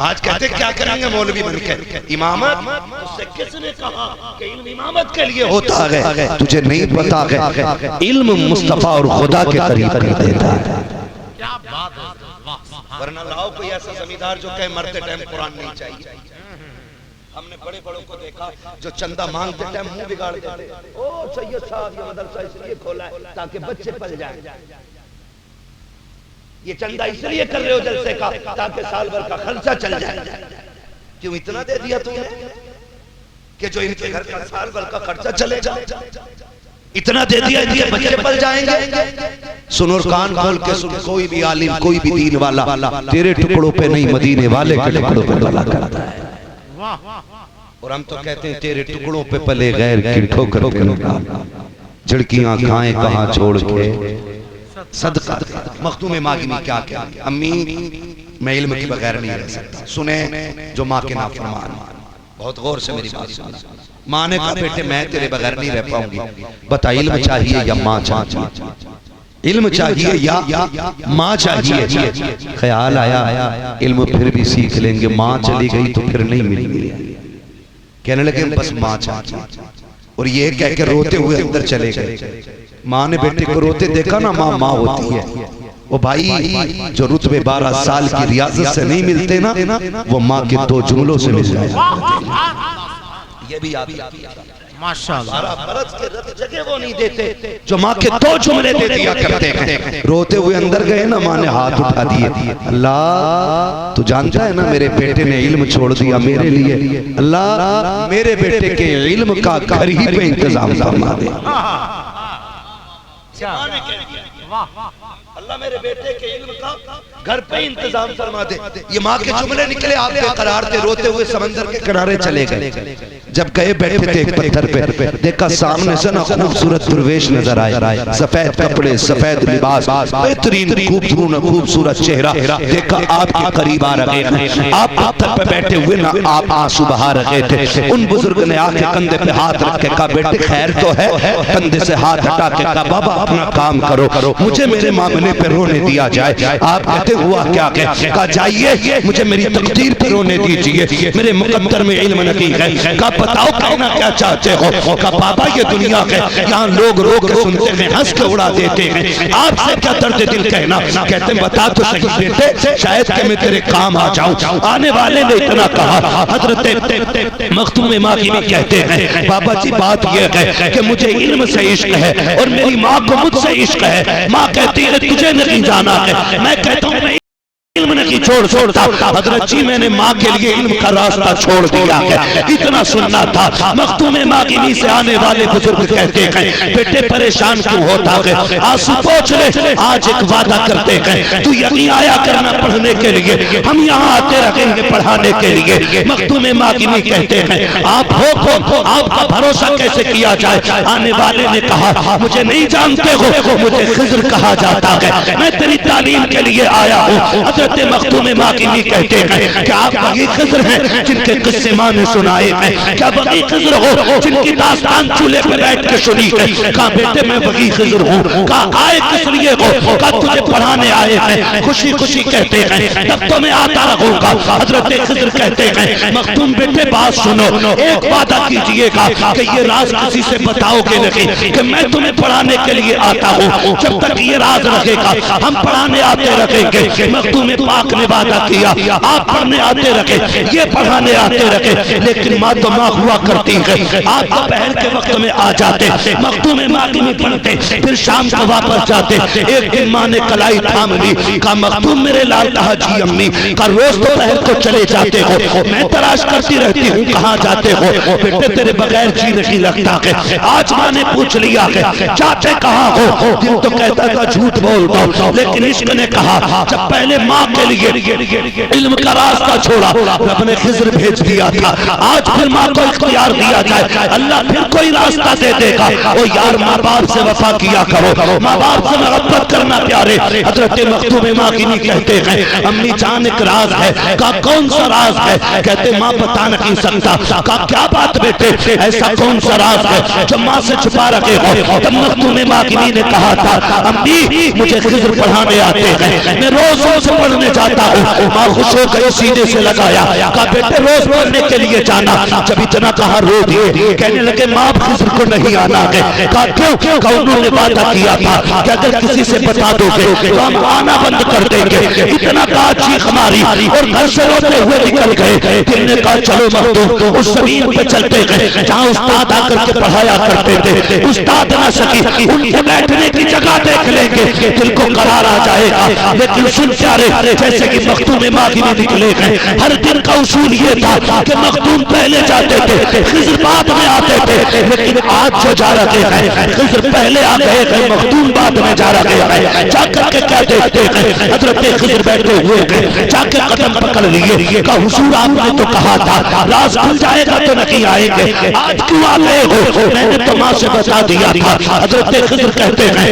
آج کہتے کیا کریں گے مولوی بن کے امامت؟ اس سے کس نے کہا کہ علم امامت کے لیے ہوتا ہے؟ تجھے نہیں پتا ہے علم مصطفیٰ اور خدا کے قریب کر دیتا ہے. کیا بات ہے. ورنہ لاؤ کوئی ایسا زمیندار جو کہے مرتے ٹائم قرآن نہیں چاہیے. ہم نے بڑے بڑوں کو دیکھا جو چندہ مانگتے ٹائم منہ بگاڑ دیتے. او سید صاحب یہ مدرسہ اس لیے کھولا ہے تاکہ بچے پل جائیں. یہ چندہ اس لیے کر رہے ہو جلسے کا تاکہ سال بھر کا خرچہ چل جائے. کیوں اتنا دے دیا تم نے کہ جو ان کے گھر کا سال بھر کا خرچہ چلے جائے؟ اتنا دے دیا ان کے بچے پل جائیں گے. سنو اور کان کھول کے سن. کوئی بھی عالم کوئی بھی دین والا تیرے ٹکڑوں پہ نہیں مدینے والے کے ٹکڑوں پہ بلا کرتا ہے. اور ہم تو کہتے ہیں تیرے ٹکڑوں پہ پلے غیر کی ٹھوکر پہ نکال جھڑکیاں کھائیں کہاں چھوڑ کے صدقہ. مختوم ماگی میں کیا کیا امی میں علم کے بغیر نہیں رہ سکتا. سنیں جو ماں کے نافرمان. بہت غور سے میری بات سنیں. ماں نے کہا بیٹے میں تیرے بغیر نہیں رہ پاؤں گی. بتا علم چاہیے یا ماں چاہیے؟ علم چاہیے یا ماں چاہیے؟ خیال آیا علم پھر بھی سیکھ لیں گے. ماں چلی گئی تو پھر نہیں ملے گی. کہنے لگے بس ماں چاہیے. اور یہ کہہ کے روتے ہوئے اندر چلے گئے. ماں نے بیٹے کو روتے دیکھا نا. ماں ماں ہوتی ہے. وہ بھائی جو رتبے 12 سال کی ریاضت سے نہیں ملتے نا وہ ماں کے 2 جملوں سے مل جائے. یہ بھی یاد رکھیے. ماشاءاللہ 12 برس کے رت جگہ وہ نہیں دیتے جو ماں کے 2 جملے دے دیا کرتے ہیں. روتے ہوئے اندر گئے نا. ماں نے ہاتھ اٹھا دیے. اللہ تو جانتا ہے نا میرے بیٹے نے علم چھوڑ دیا میرے لیے. اللہ میرے بیٹے کے علم کا گھر ہی پہ انتظام فرما دے. اللہ میرے بیٹے کے علم کا گھر پہ انتظام فرما دے. یہ ماں کے جملے نکلے. آپ بے قرار تھے روتے ہوئے سمندر کے کنارے چلے گئے. جب گئے بیٹھے تھے ایک پتھر پہ دیکھا سامنے سے نا خوبصورت درویش نظر آئے. سفید کپڑے سفید لباس بہترین خوبصورت چہرہ. دیکھا آپ کے قریب آ رہے ہیں. آپ پتھر پہ بیٹھے ہوئے نا آپ آنسو بہا رہے تھے. ان بزرگ نے آ کے کندھے پہ ہاتھ رکھ کے کہا بیٹے خیر تو ہے؟ کندھے سے ہاتھ ہٹا کے کہا بابا اپنا کام کرو مجھے میرے معاملے پہ رونے دیا جائے. آپ کہتے ہوا کیا کہا جائیے مجھے میری تقدیر پہ رونے دیجئے. میرے مقدر میں علم نہیں ہے. کہا بتاؤ کہنا کیا چاہتے ہو؟ کہا بابا یہ دنیا ہے یہاں لوگ رو کے سنتے ہیں ہنس کے اڑا دیتے ہیں. آپ سے کیا درد دل کہنا. کہتے ہیں بتا تو صحیح بیٹے شاید کہ میں تیرے کام آ جاؤں. آنے والے نے اتنا کہا. حضرت مختوم ماغی میں کہتے ہیں بابا جی بات یہ ہے کہ مجھے علم سے عشق ہے اور میری ماں کو مجھ سے عشق ہے. ماں کہتی ہے تجھے نہیں جانا ہے. میں کہتا ہوں میں علم نہیں چھوڑتا. حضرت جی میں نے ماں کے لیے علم کا راستہ چھوڑ دیا ہے. اتنا سننا تھا. مختوم ماغی سے آنے والے بزرگ کہتے ہیں بیٹے پریشان کیوں ہوتا ہے؟ آنسو پوچھ لے. آج ایک وعدہ کرتے ہیں تو یقین آیا کرنا پڑھنے کے لیے. ہم یہاں آتے رہیں گے پڑھانے کے لیے. مختوم ماغی کہتے ہیں آپ ہو آپ کا بھروسہ کیسے کیا جائے؟ آنے والے نے کہا مجھے نہیں جانتے ہو مجھے خضر کہا جاتا ہے. میں تیری تعلیم کے لیے آیا ہوں. حضرت مختوم ماغی کہتے ہیں کہ آپ وہی خضر ہیں جن کے قصے ماں نے سنائے ہیں؟ کیا وہی خضر ہو جن کی داستان چولہے پہ بیٹھ کے سنی ہے؟ کہا بیٹے میں وہی خضر ہوں. کہا آئے کس لیے ہو؟ کہا تجھے پڑھانے آئے ہیں. خوشی خوشی کہتے ہیں تب تو میں آتا رہوں گا. حضرت خضر کہتے ہیں مختوم بیٹے بات سنو. ایک وعدہ کیجئے گا کہ یہ راز کسی سے بتاؤ گے نہیں کہ میں تمہیں پڑھانے کے لیے آتا ہوں. جب تک یہ راز رہے گا ہم پڑھانے آتے رہیں گے. مختوم پاک نے وعدہ کیا آپ پڑھنے آتے رکھے یہ پڑھانے آتے رکھے. لیکن ماں تو ماں ہوا کرتی ہے. آپ دوپہر کے وقت میں آ جاتے مختوم ماغی میں پڑھتے پھر شام کو واپس جاتے. ایک دن ماں نے کلائی تھام لی. کہا مختوم میرے لال. کہا جی امی. کہا روز دوپہر کو چلے جاتے ہو میں تلاش کرتی رہتی ہوں کہاں جاتے ہو؟ بیٹے تیرے بغیر جی نہیں لگتا ہے. آج ماں نے پوچھ لیا ہے جاتے کہاں ہو؟ دل تو کہتا تھا جھوٹ بول دو لیکن عشق نے کہا جب پہلے ماں ماں کے لیے علم کا راستہ چھوڑا، رب نے خضر بھیج دیا تھا۔ آج پھر ماں کو اختیار دیا جائے، اللہ پھر کوئی راستہ دے دے گا۔ او یار ماں باپ سے وفا کیا کرو، ماں باپ سے محبت کرنا پیارے۔ حضرت مختوم ماکینی کہتے ہیں امی جان ایک راز ہے، کہا کون سا راز ہے؟ کہتے ماں بتا نہیں سکتا۔ کہا کیا بات بیٹے، ایسا کون سا راز ہے جو ماں سے چھپا رکھے ہو؟ تب مختوم ماکینی نے کہا تھا امی مجھے خضر پڑھانے آتے ہیں، میں روز روز پڑھنے جاتا ہوں۔ ماں خوش ہو گئی، سینے سے لگایا، کہا بیٹے روز پڑھنے کے لیے جانا؟ جب اتنا کہا رو دیے، کہنے لگے ماں خضر کو نہیں آنا ہے۔ کہا کیوں؟ کہا انہوں نے وعدہ کیا تھا کہ اگر کسی سے بتا دو گے تو ہم آنا بند کر دیں گے۔ اتنا کہا چیخ ماری اور گھر سے روتے ہوئے نکل گئے۔ دل نے کہا چلو مختوم اس زمین پہ چلتے گئے جہاں استاد آ کر کے پڑھایا کرتے تھے۔ استاد نہ سکی، ان کے بیٹھنے کی جگہ دیکھ لیں گے، دل کو قرار آ جائے گا۔ لیکن سن پیارے جیسے کہ مختوم ماکینی نکلے گئے، ہر دن کا اصول یہ تھا کہ مختوم پہلے جاتے تھے، خضر بعد میں آتے تھے۔ لیکن آج جو جا رہے ہیں خضر پہلے آ گئے ہیں، مختوم بعد میں جا رہے ہیں۔ جا کر کے کیا دیکھتے ہیں؟ حضرت خضر بیٹھے ہوئے گئے، جا کے قدم پکڑ لیے، کہا حضور آپ نے تو کہا تھا راز کھل جائے گا تو نہیں آئیں گے، آج کیوں آ گئے ہو؟ میں نے تو ماں سے بتا دیا تھا۔ حضرت خضر کہتے ہیں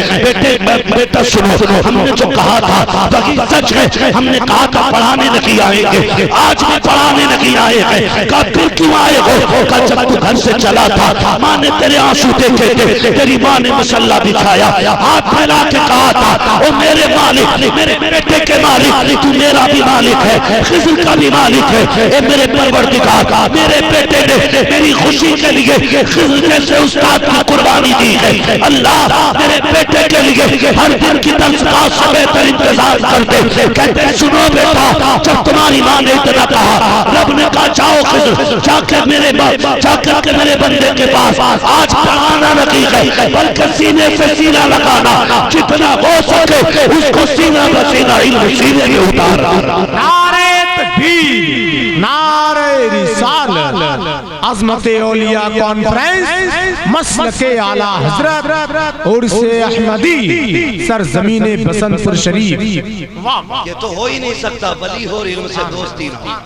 بیٹا سنو، ہم نے جو کہا تھا وہی سچ ہے، ہم نے کہا تھا پڑھانے نہیں آئیں گے، آج بھی پڑھانے نہیں آئے ہیں۔ کہا پھر کیوں آئے ہو؟ کہا جب تو گھر سے چلا تھا ماں نے تیرے آنسو دیکھے تھے، تیری ماں نے مصلی بچھایا، ہاتھ پھیلا کے کہا تھا او میرے مالک، میرے بیٹے کے مالک، تو میرا بھی مالک ہے، خضر کا بھی مالک ہے۔ اے میرے پروردگار، میرے بیٹے نے میری خوشی کے لیے خضر جیسے استاد کی قربانی دی ہے۔ اللہ میرے بیٹے کے لیے ہر دن کی تنخواہ سے بہتر انتظار کرتے۔ کہتے سنو بیٹا، جب تمہاری ماں نے اتنا کہا، رب نے کہا جاؤ خضر، جا کر میرے بندے کے پاس آج پڑھانا نہیں ہے بلکہ سینے سے سینہ لگانا، جتنا ہو سکے اس کو سینہ بسینہ علم سینے میں اتارا۔ نعرہ تکبیر، نعرہ رسالت، عظمت اولیاء کانفرنس، مسلک اعلیٰ حضرت عرس احمدی، سرزمین بسنت پور شریف۔ یہ تو ہو ہی نہیں سکتا ولی ہو علم سے دوستی نہ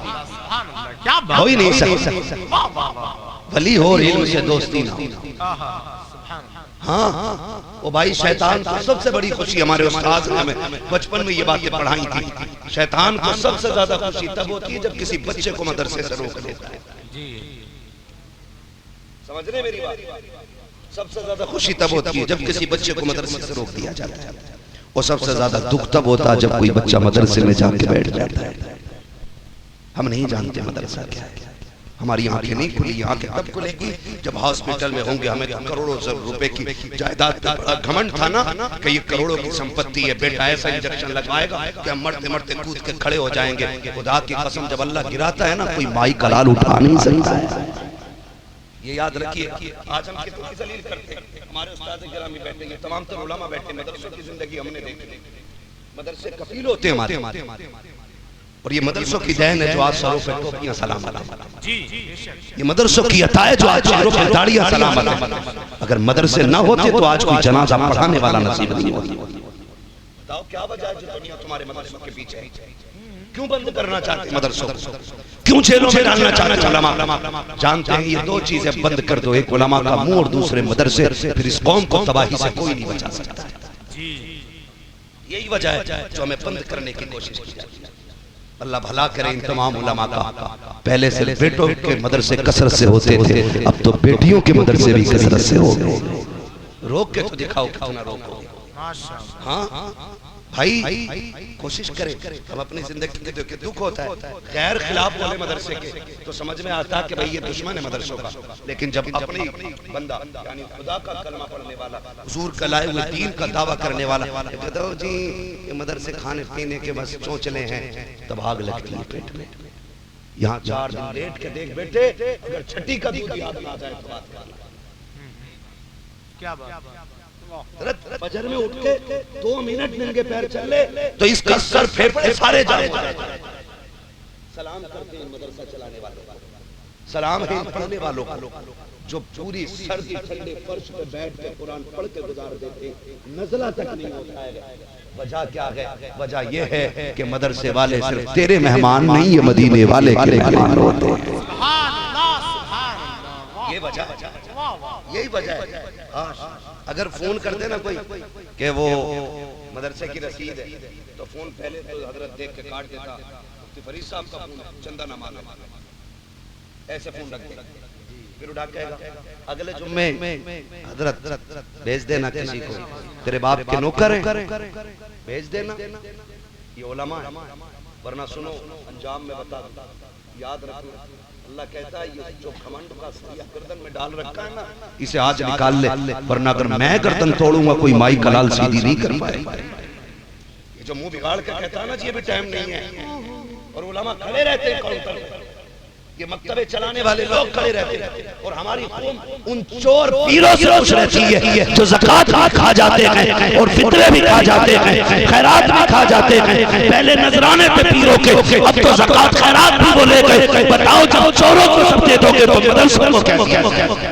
کیا ہو ہی نہیں سکتا، ولی ہو علم سے دوستی نہ۔ ہاں وہ بھائی شیطان کو سب سے بڑی خوشی، ہمارے استاد نے ہمیں بچپن میں یہ باتیں پڑھائی تھی، شیطان کو سب سے زیادہ خوشی تب ہوتی ہے جب کسی بچے کو مدرسے سے روک دیتا ہے۔ سمجھ رہے میری بات؟ سب سے زیادہ خوشی تب ہوتی ہے جب کسی بچے کو مدرسے سے روک دیا جاتا ہے، اور سب سے زیادہ دکھ تب ہوتا ہے جب کوئی بچہ مدرسے میں جا کے بیٹھ جاتا ہے۔ ہم نہیں جانتے مدرسہ کیا ہے، ہماری آنکھیں نہیں کھلی، آنکھیں تب کھلے گی جب ہاسپٹل میں ہوں گے، ہمیں کروڑوں روپے کی جائیداد پر گھمنڈ تھا نا کہ یہ کروڑوں کی سمپتی ہے، بیٹا ایسا انجیکشن لگوائے گا کہ ہم مرتے مرتے کود کے کھڑے ہو جائیں گے۔ خدا کی قسم جب اللہ گراتا ہے نا کوئی مائی کا لال اٹھا نہیں سکتا ہے۔ یہ یاد رکھیے، آج ہم کتوں کی ذلیل کرتے ہیں، ہمارے استاد گرامی بیٹھے ہیں، تمام تر علماء بیٹھے ہیں، مدرسوں کی زندگی ہم نے دیکھی، مدرسے کفیل ہوتے ہیں ہمارے، اور یہ مدرسوں کی دین ہے جو آج سروں پہ ٹوپیاں سلام علیکم، یہ مدرسوں کی عطا ہے جو آج سروں پہ داڑیاں سلام علیکم۔ اگر مدرسے نہ ہوتے تو آج کوئی جنازہ پڑھانے والا نصیب نہیں ہوتا۔ بتاؤ کیا وجہ ہے جو دنیا تمہارے مدرسوں کے پیچھے ہے؟ کیوں بند کرنا چاہتے ہیں مدرسوں؟ کیوں جیلوں میں ڈالنا چاہتے ہیں علماء؟ جانتے ہیں یہ دو چیزیں بند کر دو، ایک علماء کا منہ اور دوسرے مدرسے، پھر اس قوم کو تباہی سے کوئی نہیں بچا سکتا۔ یہی وجہ ہے جو ہمیں بند کرنے کی کوشش کی جاتی ہے۔ اللہ بھلا کرے ان تمام علماء کا۔ پہلے سے بیٹوں کے مدرسے کثرت سے ہوتے تھے، اب تو بیٹیوں کے مدرسے بھی کثرت سے ہو گئے۔ روک کے تو دکھاؤ کتنا روکو۔ ہاں بھائی کوشش کریں، ہم اپنی زندگی میں دیکھیں دکھ ہوتا ہے، غیر خلاف بولے مدرسے کے تو سمجھ میں آتا کہ بھئی یہ دشمن ہے مدرسوں کا، لیکن جب اپنی بندہ یعنی خدا کا کلمہ پڑھنے والا، حضور کا لائے ہوئے دین کا دعویٰ کرنے والا کہتا ہو جی یہ مدرسے کھانے پینے کے بس چونچلے ہیں، تب آگ لگتی ہے پیٹ میں۔ یہاں 4 دن لیٹ کے دیکھ بیٹے، اگر چھٹی کا دودھ یاد نہ جائے تو بات کرنا۔ کیا بات؟ فجر میں اٹھ کے 2 منٹ ننگے پیر چل لے تو اس کا سر پھیپڑے سارے جائے۔ سلام کرتے ہیں مدرسہ چلانے والے، سلام ہے ان پڑھنے والوں کو جو پوری سردی ٹھنڈے فرش پہ بیٹھ کے قرآن پڑھ کے گزار دیتے، نزلہ تک نہیں ہوتا ہے۔ وجہ کیا ہے؟ وجہ یہ ہے کہ مدرسے والے صرف تیرے مہمان نہیں، یہ مدینے والے کے مہمان ہوتے ہیں۔ سبحان اللہ سبحان اللہ، یہ وجہ ہے، واہ واہ، یہی وجہ ہے۔ اگر فون کرتے نا کوئی کہ وہ مدرسے کی رسید ہے تو فون پہلے تو حضرت دیکھ کے کاٹ دیتا، مفتی فرید صاحب کا فون ہے، چندہ نہ مانا، ایسے فون رکھ دے، پھر اٹھا کہے گا اگلے جمعے حضرت بھیج دینا کسی کو، تیرے باپ کے نوکر ہیں بھیج دینا۔ یہ علماء ہیں، ورنہ سنو انجام میں بتا دوں، یاد رکھنا اللہ کہتا ہے یہ جو گھمنڈ کا سایہ گردن میں ڈال رکھا ہے نا اسے آج نکال لے، ورنہ اگر میں گردن توڑوں گا کوئی مائی کلال سیدھی نہیں کر پائے۔ یہ جو منہ بگاڑ کے کہتا ہے نا جی ابھی ٹائم نہیں ہے، اور علماء کھڑے رہتے ہیں کاؤنٹر پہ، یہ مکتبے چلانے والے لوگ کھڑے رہتے ہیں، اور ہماری قوم ان چور پیروں سے خوش رہتی ہے جو زکوٰۃ بھی کھا جاتے ہیں اور فطرے بھی کھا جاتے ہیں، خیرات بھی کھا جاتے ہیں۔ پہلے نذرانے پہ پیروں کے، اب تو زکوٰۃ خیرات بھی بولے گئے۔ بتاؤ جب چوروں کو سب دے دو گے تو مدرسوں کو کیسے؟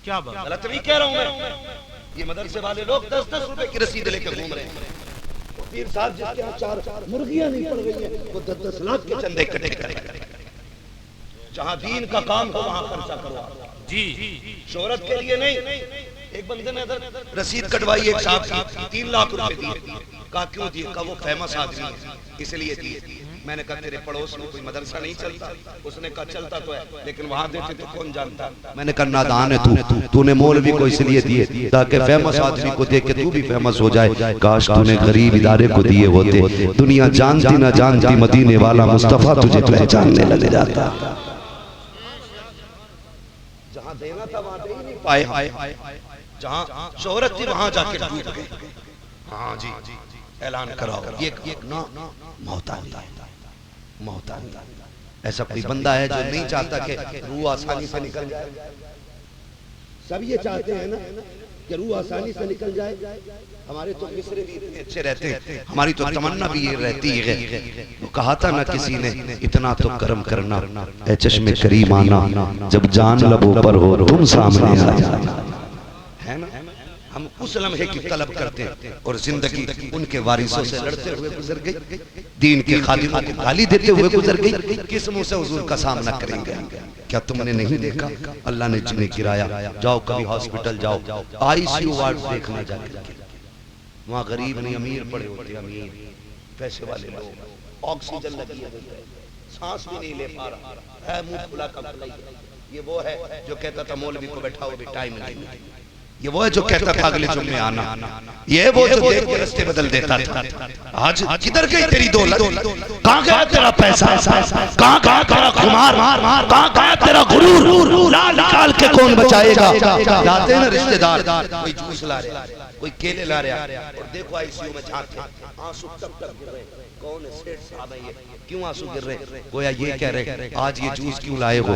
کیا بات، غلط نہیں کہہ رہا ہوں میں، یہ مدرسے والے لوگ 10-10 روپے کی رسید لے کے گھوم رہے ہیں۔ پیر صاحب جس کے ہاں 4 مرغیاں نہیں پڑ گئی ہیں وہ 10-10 لاکھ کے چندے اکٹھے کرے۔ جہاں دین کا کام ہو وہاں خرچہ کرو، جی شہرت کے لیے نہیں۔ ایک بندے نے رسید کٹوائی ایک صاحب کی 3 لاکھ روپے دیے، کہا کیوں دیے؟ کہا وہ فیمس آدمی ہے اس لیے دیے۔ میں نے کہا تیرے پڑوس میں کوئی مدرسہ نہیں چلتا؟ اس نے کہا چلتا تو ہے لیکن وہاں دیتے تو کون جانتا۔ میں نے کہا نادان ہے تو نے مولوی کو اس لیے دیے تاکہ فیمس آدمی کو دیکھ کے تو بھی فیمس ہو جائے۔ کاش تو نے غریب ادارے کو دیے ہوتے، دنیا جانتی نہ جانتی مدینے والا مصطفیٰ تجھے پہچاننے لگ جاتا۔ جہاں دینا تھا وہاں دے ہی نہیں پائے، جہاں شہرت تھی وہاں جا کے ڈوب گئے۔ ہاں جی اعلان کراؤ، یہ نا محتاج ایسا کوئی بندہ ہے جو نہیں چاہتا کہ روح آسانی سے نکل جائے؟ سب یہ چاہتے ہیں نا کہ روح آسانی سے نکل جائے۔ ہمارے تو مصرے بھی اتنے اچھے رہتے ہیں، ہماری تو تمنا بھی یہ رہتی ہے۔ کہا تھا نا کسی نے اتنا تو کرم کرنا اے چشم کریم آنا، جب جان لبوں پر ہو تم سامنے آ جانا، ہے نا؟ ہم اس لمحے کی طلب کرتے ہیں اور زندگی ان کے وارثوں سے لڑتے ہوئے گزر گئی، دین کے خادموں کو گالی دیتے ہوئے گزر گئی، کس منہ سے حضور کا سامنا کریں گے؟ کیا تم نے نہیں دیکھا اللہ نے جنہیں گرایا؟ جاؤ کبھی ہاسپٹل جاؤ، آئی سی یو وارڈ دیکھنا جا کے، وہاں غریب نہیں امیر پڑے ہوتے، امیر پیسے والے لوگ، آکسیجن لگی ہے، سانس بھی نہیں لے پا رہا ہے، منہ کھلا کا کھلائی۔ یہ وہ ہے جو کہتا تھا مولوی کو بیٹھاؤ بھی ٹائم نہیں، یہ وہ ہے جو کہتا تھا اگلے جمعے آنا، یہ وہ جو دیکھ کے رستے بدل دیتا تھا۔ آج کدھر گئی تیری دولت؟ کہاں گیا تیرا پیسہ؟ کہاں گیا تیرا خمار؟ کہاں گیا تیرا غرور؟ لا نکال کے کون بچائے گا؟ جاتے ہیں نا رشتہ دار، کوئی جوس لا رہا، کوئی کیلے لا رہا، اور دیکھو آئی سی یو میں جھانک کے آنسو ٹپ ٹپ گر رہے، کون ہے؟ سیٹھ صاحب ہے یہ، کیوں آنسو گر رہے؟ گویا یہ کہہ رہے آج یہ جوس کیوں لائے ہو؟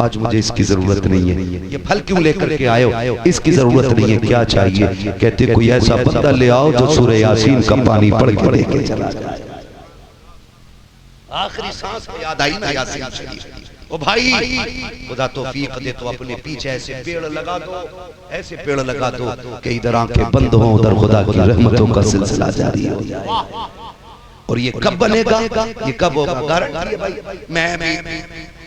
آج مجھے اس کی ضرورت نہیں ہے۔ یہ پھل کیوں لے کر کے آئے ہو؟ اس کی ضرورت نہیں ہے، کیا چاہیے؟ کہتے کوئی ایسا بندہ لے آؤ جو سورہ یاسین کا پانی پڑھ کے لے کے چلا جائے۔ آخری سانس میں یاد آئی نا یاسین شریف، او بھائی خدا توفیق دے تو اپنے پیچھے ایسے پیڑ لگا دو، ایسے پیڑ لگا دو کہ ادھر آنکھیں بند ہوں، ادھر خدا کی رحمتوں کا سلسلہ جاری ہو جائے۔ اور یہ کب بنے گا؟ یہ کب ہوگا؟ گارنٹی ہے بھائی، میں بھی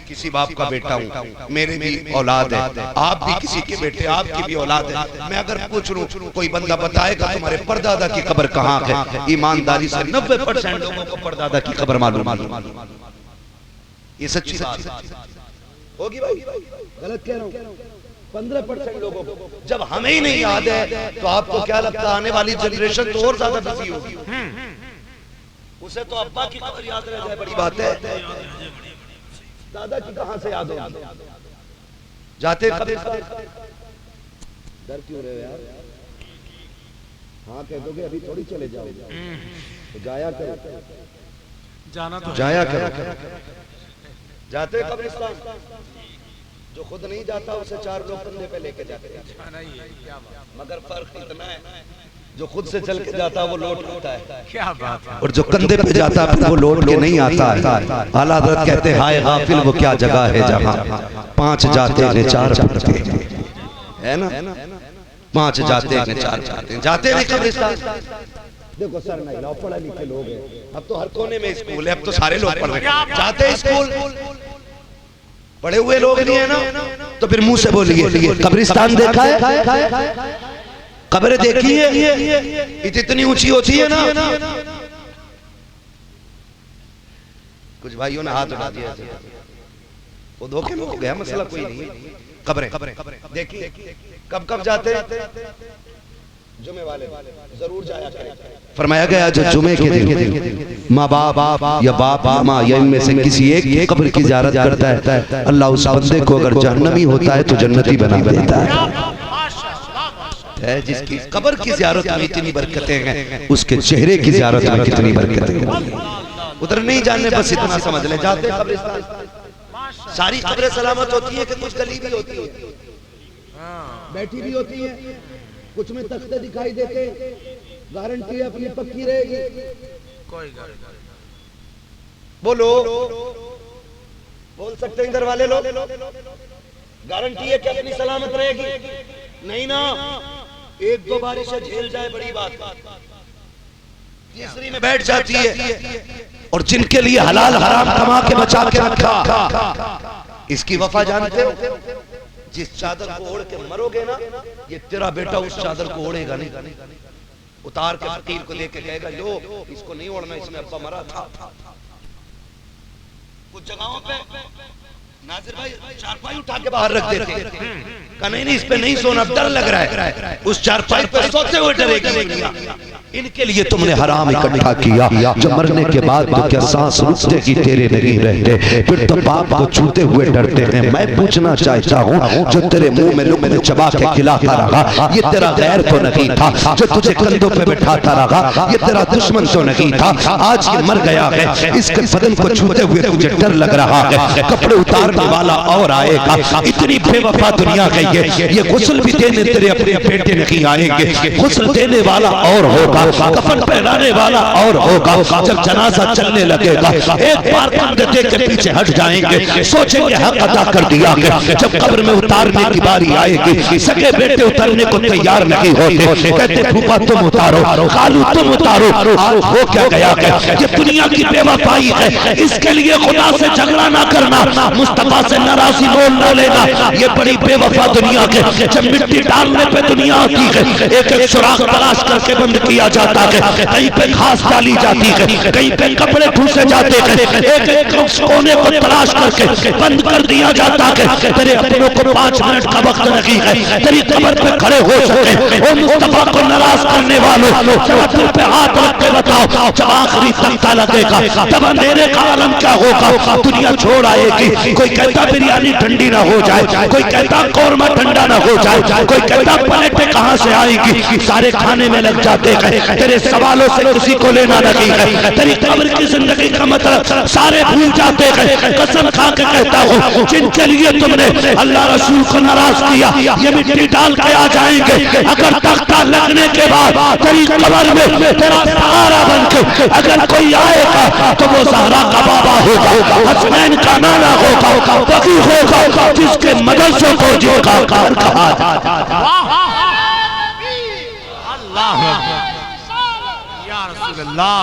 کسی باپ کا بیٹا ہوں، میرے بھی اولاد ہے، آپ بھی کسی کے بیٹے، آپ کی بھی اولاد ہے۔ میں اگر پوچھ لوں کوئی بندہ بتائے گا تمہارے پردادا کی قبر کہاں ہے؟ ایمانداری سے 90% لوگوں کو پردادا کی قبر معلوم ہے۔ یہ سچی بات ہوگی بھائی، غلط کہہ رہا ہوں؟ 15% لوگوں کو جب ہمیں ہی نہیں یاد ہے تو آپ کو کیا لگتا آنے والی جنریشن تو اور زیادہ بزی ہوگی؟ اسے تو ابا کی قبر یاد رہ جائے بڑی بات ہے، دادا کی کہاں سے یاد ہوگی؟ جاتے قبرستان ڈر کیوں رہے یار؟ ہاں کہہ دو گے ابھی تھوڑی چلے جاؤ، تو جایا کرو، جایا کرو، جاتے قبرستان، جو خود نہیں جاتا اسے 4 لوگ کندھے پہ لے کے جاتے ہیں، مگر فرق اتنا ہے جو خود سے چل کے جاتا ہے وہ لوٹ آتا ہے، کیا بات ہے، اور جو کندھے پہ جاتا ہے وہ لوٹ کے نہیں آتا ہے۔ اعلیٰ حضرت کہتے ہیں ہائے غافل وہ کیا جگہ ہے جہاں 5 جاتے ہیں 4 پھرتے ہیں، ہے نا؟ 5 جاتے ہیں 4 پھرتے ہیں، جاتے نہیں قبرستان۔ دیکھو سر نہیں لاؤ، پڑھے لکھے لوگ ہیں، اب تو ہر کونے میں اسکول ہے، اب تو سارے لوگ پڑھ رہے ہیں، جاتے ہیں اسکول، پڑھے ہوئے لوگ نہیں ہیں نا، تو پھر منہ سے بولیے قبرستان دیکھا ہے؟ قبر دیکھی ہے؟ اتنی اونچی ہوتی ہے نا، کچھ بھائیوں نے ہاتھ اٹھا دیا، وہ دھوکے میں ہو گیا، مسئلہ کوئی نہیں۔ قبریں دیکھیے، کب کب جاتے ہیں؟ جمعے والے ضرور جایا کریں۔ فرمایا گیا جو جمعے کے دن ماں باپ یا باپ ماں یا ان میں سے کسی ایک قبر کی زیارت کرتا ہے، اللہ اس بندے کو اگر جہنمی ہوتا ہے تو جنتی بنا دیتا ہے۔ جس کی قبر کی زیارت میں اتنی برکتیں ہیں، اس کے چہرے کی زیارت میں کتنی برکتیں ہیں۔ ادھر نہیں جانے، بس اتنا سمجھ لیں، جاتے قبرستان ساری قبریں سلامت ہوتی ہیں کہ کچھ گلی بھی ہوتی ہے، بیٹھی بھی ہوتی ہے، کچھ میں تختے دکھائی دیتے، گارنٹی ہے اپنی پکی رہے گی؟ کوئی گارنٹی بولو، بول سکتے ہیں ادھر والے لوگ؟ گارنٹی ہے کہ اپنی سلامت رہے گی؟ نہیں نا، 1-2 بارشیں جھیل جائے بڑی بات، تیسری میں بیٹھ جاتی ہے۔ اور جن کے لیے حلال حرام کما کے بچا کے رکھا، اس کی وفا جانتے ہو؟ جس چادر کو اوڑھ کے مرو گے نا، یہ تیرا بیٹا اس چادر کو اوڑھے گا نہیں، اتار کے فقیر کو دے کے کہے گا لو اس کو نہیں اوڑھنا، اس میں ابا مرا تھا۔ کچھ جگہوں پہ ناظر بھائی چارپائی اٹھا کے باہر رکھ دیتے ہیں، کہا نہیں اس پہ نہیں سونا، ڈر لگ رہا ہے، اس چارپائی پہ سوتے ہوئے ڈرے گی۔ ان کے لیے تم نے حرام اکٹھا کیا، جو مرنے کے بعد تو کیا سانس رکتے کی تیرے نہیں رہتے، پھر تو باپ کو چھوتے ہوئے ڈرتے ہیں۔ میں پوچھنا چاہتا ہوں جو تیرے منہ میں لقمے چبا کے کھلاتا رہا، یہ تیرا غیر تو نہیں تھا؟ جو تجھے کندھوں پہ بٹھاتا رہا، یہ تیرا دشمن تو نہیں تھا؟ آج یہ مر گیا ہے، اس کے بدن کو چھوتے ہوئے تجھے ڈر لگ رہا ہے، کپڑے اتارنے والا اور آئے گا۔ اتنی بے وفا دنیا گئی ہے، یہ غسل بھی دینے تیرے اپنے بیٹے نہیں آئیں گے، غسل دینے والا اور ہوگا، کفن پہنانے والا اور ہوگا۔ جب جنازہ چلنے لگے گا ایک بار کندھے دے کے پیچھے ہٹ جائیں گے، سوچیں گے حق ادا کر دیا گیا۔ جب قبر میں اتارنے کی باری آئے گی، سگے بیٹے اترنے کو تیار نہیں ہوتے، کہتے پھوپا تم اتارو، خالو تم اتارو۔ آج ہو کیا گیا ہے؟ یہ دنیا کی بے وفائی ہے، اس کے لیے خدا سے جھگڑا نہ کرنا، مصطفیٰ سے ناراضی مول نہ لینا، یہ بڑی بے وفا دنیا کے۔ جب مٹی ڈالنے پہ دنیا آتی ہے، ایک ایک سراخ تلاش کر کے بند کیا جاتا ہے، کہیں پہ گھاس ڈالی جاتی ہے، کہیں پہ کپڑے ٹھوسے جاتے ہیں، ایک ایک کونے کو تلاش کر کے بند کر دیا جاتا ہے۔ تیرے اپنوں کو 5 منٹ کا وقت نہیں ہے تیری قبر پہ کھڑے ہو سکے۔ او مصطفیٰ کو ناراض کرنے والوں، دل پہ ہاتھ رکھ کے بتاؤ، جب آخری تختہ لگے گا تب اندھیرے کا عالم کیا ہوگا؟ دنیا چھوڑ آئے گی، کوئی کہتا بریانی ٹھنڈی نہ ہو جائے، کوئی کہتا قورمہ ٹھنڈا نہ ہو جائے، کوئی کہتا پلیٹیں کہاں سے آئے گی، سارے کھانے میں لگ جاتے ہیں۔ تیرے سوالوں سے کسی کو لینا نہیں ہے، تیری قبر کی زندگی کا مطلب سارے بھول جاتے ہیں۔ قسم کھا کے کہتا ہوں، جن کے لیے تم نے اللہ رسول کو ناراض کیا، یہ مٹی ڈال کے آ جائیں گے۔ اگر تختہ لگنے کے بعد تیری قبر میں تیرا سہارا بن کے اگر کوئی آئے گا تو وہ زہرا کا بابا ہوگا، حسنین کا نانا ہوگا، بقی ہوگا، جس کے مدرسوں کو جن کا گھر کہا جاتا ہے۔ اللہ یا رسول اللہ،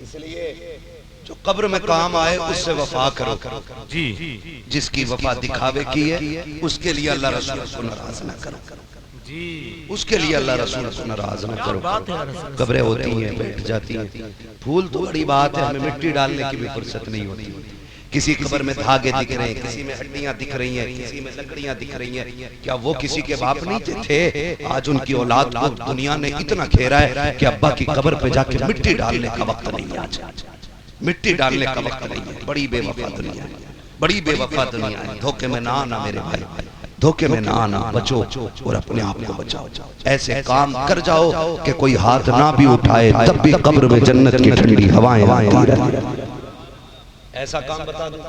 اس لیے جو قبر میں کام آئے اس سے وفا کرو، جی جس کی وفا دکھاوے کی ہے اس کے لیے اللہ رسول کو ناراض نہ کرو، جی، اس کے لیے اللہ رسول کو ناراض نہ کرو۔ قبریں ہوتی ہیں، بیٹھ جاتی ہیں، پھول تو بڑی بات ہے، ہمیں مٹی ڈالنے کی بھی فرصت نہیں ہوتی۔ کسی قبر میں دھاگے دکھ رہے ہیں، کسی میں ہڈیاں دکھ رہی ہیں، کسی میں لکڑیاں دکھ رہی ہیں، کیا وہ کسی کے باپ نہیں تھے؟ آج ان کی اولاد کو دنیا نے اتنا گھیرا ہے کہ ابا کی قبر پہ جا کے مٹی ڈالنے کا وقت نہیں ہے، آج مٹی ڈالنے کا وقت نہیں ہے۔ بڑی بے وفا دنیا ہے، بڑی بے وفا دنیا ہے، دھوکے میں نہ آنا میرے بھائی، دھوکے میں نہ آنا، بچو اور اپنے آپ کو بچاؤ، ایسے کام کر جاؤ کہ کوئی ہاتھ نہ بھی اٹھائے تب بھی قبر میں جنت کی ٹھنڈی ہوائیں آتی رہیں۔ ایسا کام بتا دوں،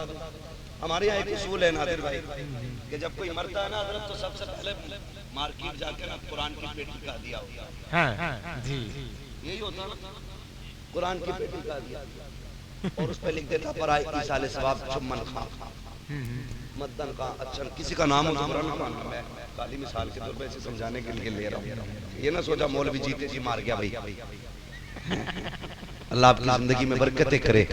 ہمارے یہاں ایک اصول ہے نادر بھائی کہ جب کوئی مرتا ہے نا حضرت تو سب سے پہلے مارکیٹ جا کے نا قرآن کی پیٹی کا دیا ہوتا ہے، جی یہی ہوتا نا، قرآن کی پیٹی کا دیا اور اس پہ لکھ دیتا پرائے ایصال ثواب چمن خواہ مدن کا اچھا کسی کا نام ہو برا نہ ماننا، میں کالی مثال کے طور پہ اسے سمجھانے کے لیے لے رہا ہوں، یہ نہ سوچا مولوی جیتے جی مار گیا بھائی۔ اللہ آپ کی زندگی میں برکتیں کرے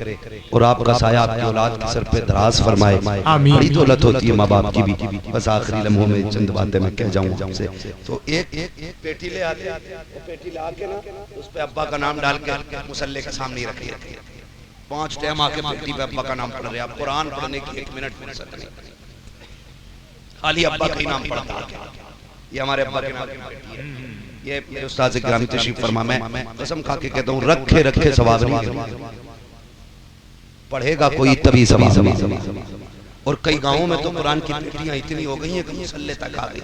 اور آپ کا سایہ آپ کی اولاد کے سر پہ دراز فرمائے، بڑی دولت ہوتی ہے ماں باپ کی بھی۔ بس آخری لمحوں میں چند باتیں میں کہہ جاؤں آپ سے، تو ایک پیٹی لے آتے، وہ پیٹی لے آکے نا اس پہ ابا کا نام ڈال کے مصلی کے سامنے رکھ لیتے، 5 ٹائم آکے پیٹی پہ ابا کا نام پڑھ رہے، آپ قرآن پڑھنے کی 1 منٹ فرصت نہیں، خالی ابا کا ہی نام پڑھتا۔ یہ ہمارے ابا کے نام کی پیٹی ہے، یہ میرے استاذ گرامی تشریف فرما، میں قسم کھا کے کہتا ہوں رکھے رکھے ثواب نہیں، پڑھے گا کوئی تبھی ثواب نہیں۔ اور کئی گاؤں میں تو قرآن کی پیٹیاں اتنی ہو گئی ہیں کہ مصلی تک آ گئی،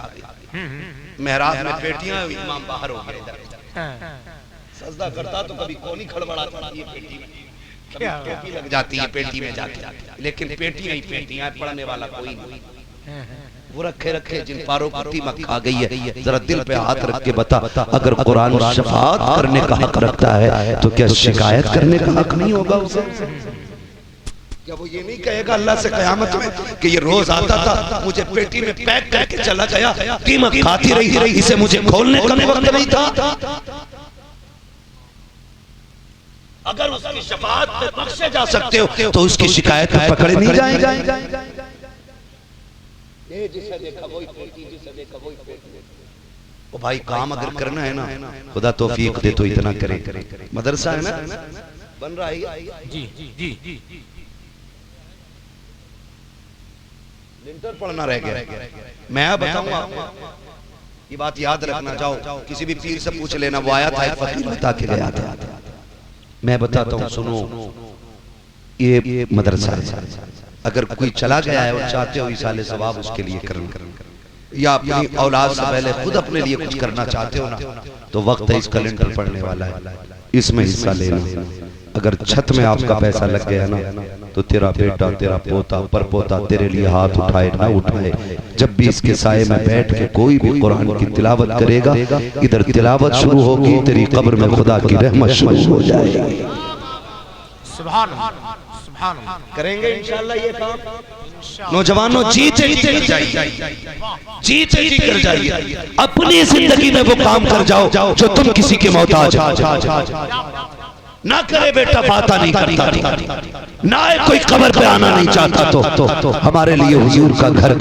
محراب میں پیٹیاں امام باہر ہو گئے، سجدہ کرتا تو کبھی کونی کھڑبڑاتا یہ پیٹی میں، کبھی ٹوپی لگ جاتی ہے پیٹی میں جا کے، لیکن پیٹیاں ہی پیٹیاں، پڑھنے والا کوئی نہیں۔ وہ رکھے رکھے جن پاروں کی تیمک آ گئی ہے، ذرا دل پہ ہاتھ رکھ کے بتا، اگر قرآن شفاعت کرنے کا حق رکھتا ہے تو کیا شکایت کرنے کا حق نہیں ہوگا اسے؟ کیا وہ یہ نہیں کہے گا اللہ سے قیامت میں کہ یہ روز آتا تھا مجھے پیٹی میں پیک کر کے چلا گیا، تیمک کھاتی رہی، اسے مجھے کھولنے کا وقت نہیں تھا؟ اگر اس کی شفاعت میں بخشے جا سکتے ہو تو اس کی شکایت میں پکڑے نہیں جائیں۔ جسے دیکھا وہی پیٹی، جسے دیکھا وہی پیٹی۔ او بھائی کام اگر کرنا ہے نا خدا توفیق دے تو اتنا کرے۔ مدرسہ ہے نا بن رہا ہے، جی جی جی لنٹر پڑھنا رہ گیا۔ میں بتاؤں آپ کو یہ بات یاد رکھنا، جاؤ کسی بھی پیر سے پوچھ لینا، وہ آیا تھا ایک فقیر بتا کے گیا تھا، میں بتاتا ہوں سنو، یہ مدرسہ ہے، اگر کوئی چلا گیا ہے اور چاہتے ہو ایصال ثواب اس کے لیے کرنا، یا اپنی اولاد سے پہلے خود اپنے لیے کچھ کرنا چاہتے ہو نا، تو وقت ہے اس کا لنٹر پڑھنے والا ہے، اس میں حصہ لینا۔ اگر چھت میں آپ کا پیسہ لگ گیا نا تو تیرا بیٹا، تیرا پوتا، پر پوتا تیرے لیے ہاتھ اٹھائے نہ اٹھائے، جب بھی اس کے سائے میں بیٹھ کے کوئی بھی قرآن کی تلاوت کرے گا، ادھر تلاوت شروع ہوگی، تیری قبر میں خدا کی رحمت شروع ہو جائے گی۔ سبحان اللہ، سبحان اللہ، کریں گے انشاءاللہ یہ کام؟ نوجوانوں جیتے جی کر جائیے، جیتے جی کر جائیے، اپنی زندگی میں وہ کام کر جاؤ جو تم کسی کے محتاج ہو۔ نہ کرے بیٹا فاتح نہیں کرتا، نہ کوئی قبر پہ آنا نہیں چاہتا تو ہمارے لیے حضور کا گھر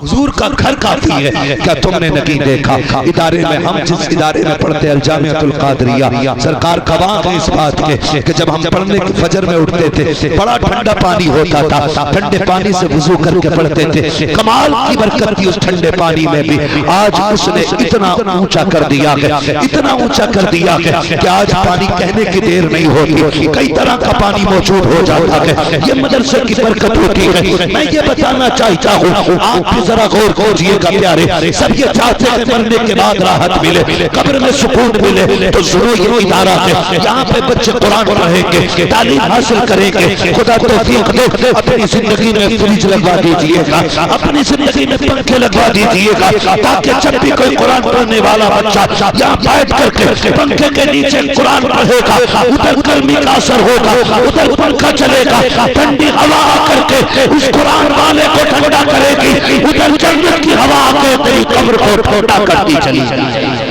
حضور کا گھر کافی ہے۔ کیا تم نے نہیں دیکھا ادارے میں، ہم جس ادارے میں پڑھتے الجامعۃ القادریہ، سرکار گواہ ہے اس بات کے کہ جب ہم پڑھنے فجر میں اٹھتے تھے بڑا ٹھنڈا پانی ہوتا تھا، ٹھنڈے پانی سے وضو کر کے پڑھتے تھے، کمال کی برکت تھی اس ٹھنڈے پانی میں بھی۔ آج اس نے اتنا اونچا کر دیا ہے، اتنا اونچا کر دیا ہے کہ آج پانی کہنے کی دیر نہیں ہوتی، کئی طرح کا پانی موجود ہو جاتا ہے، یہ مدرسے کی برکت ہوتی ہے۔ میں یہ بتانا چاہتا ہوں، آپ بھی ذرا غور کیجئے گا پیارے، سب یہ چاہتے ہیں مرنے کے بعد راحت ملے، قبر میں سکون ملے، تو ضرور یہ ادارہ ہے جہاں پہ بچے قرآن پڑھیں گے، تعلیم حاصل کریں گے۔ خدا توفیق دے، اپنی زندگی میں فریج لگوا دیجئے گا، اپنی زندگی میں پنکھے لگوا دیجئے گا، تاکہ جب بھی کوئی قرآن پڑھنے والا بچہ یہاں بیٹھ کر کے پنکھے کے نیچے قرآن پڑھے گا، ادھر گرمی کا اثر ہوگا، ادھر پنکھا چلے گا، ٹھنڈی ہوا آ کر کے اس قرآن والے کو ٹھنڈا کرے گی، ادھر جنت کی ہوا آ کے تیری قبر کو ٹھنڈا کرتی چلی جائے گی۔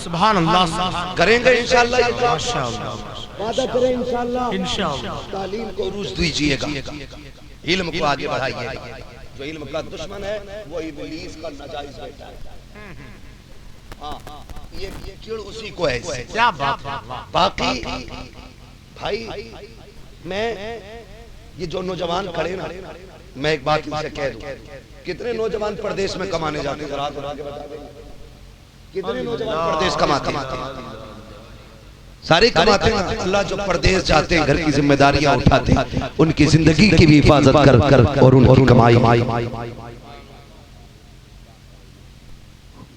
سبحان اللہ، کریں گے انشاءاللہ یہ کام، ماشاءاللہ، وعدہ کریں انشاءاللہ۔ انشاءاللہ تعلیم کو عروج دیجئے گا، علم کو آگے بڑھائیے گا۔ جو علم کا دشمن ہے وہ ابلیس کا ناجائز بیٹا ہے، یہ کیڑ اسی کو ہے۔ کیا بات ہے، باقی بھائی میں یہ جو نوجوان کھڑے نا، میں ایک بات ان سے کہہ دوں، کتنے نوجوان پردیس میں کمانے جاتے ہیں؟ کتنے نوجوان پردیس کماتے ہیں؟ سارے کماتے ہیں، اللہ جو پردیس جاتے ہیں گھر کی ذمہ داریاں اٹھاتے ہیں ان کی زندگی کی بھی حفاظت کر اور ان کی کمائی۔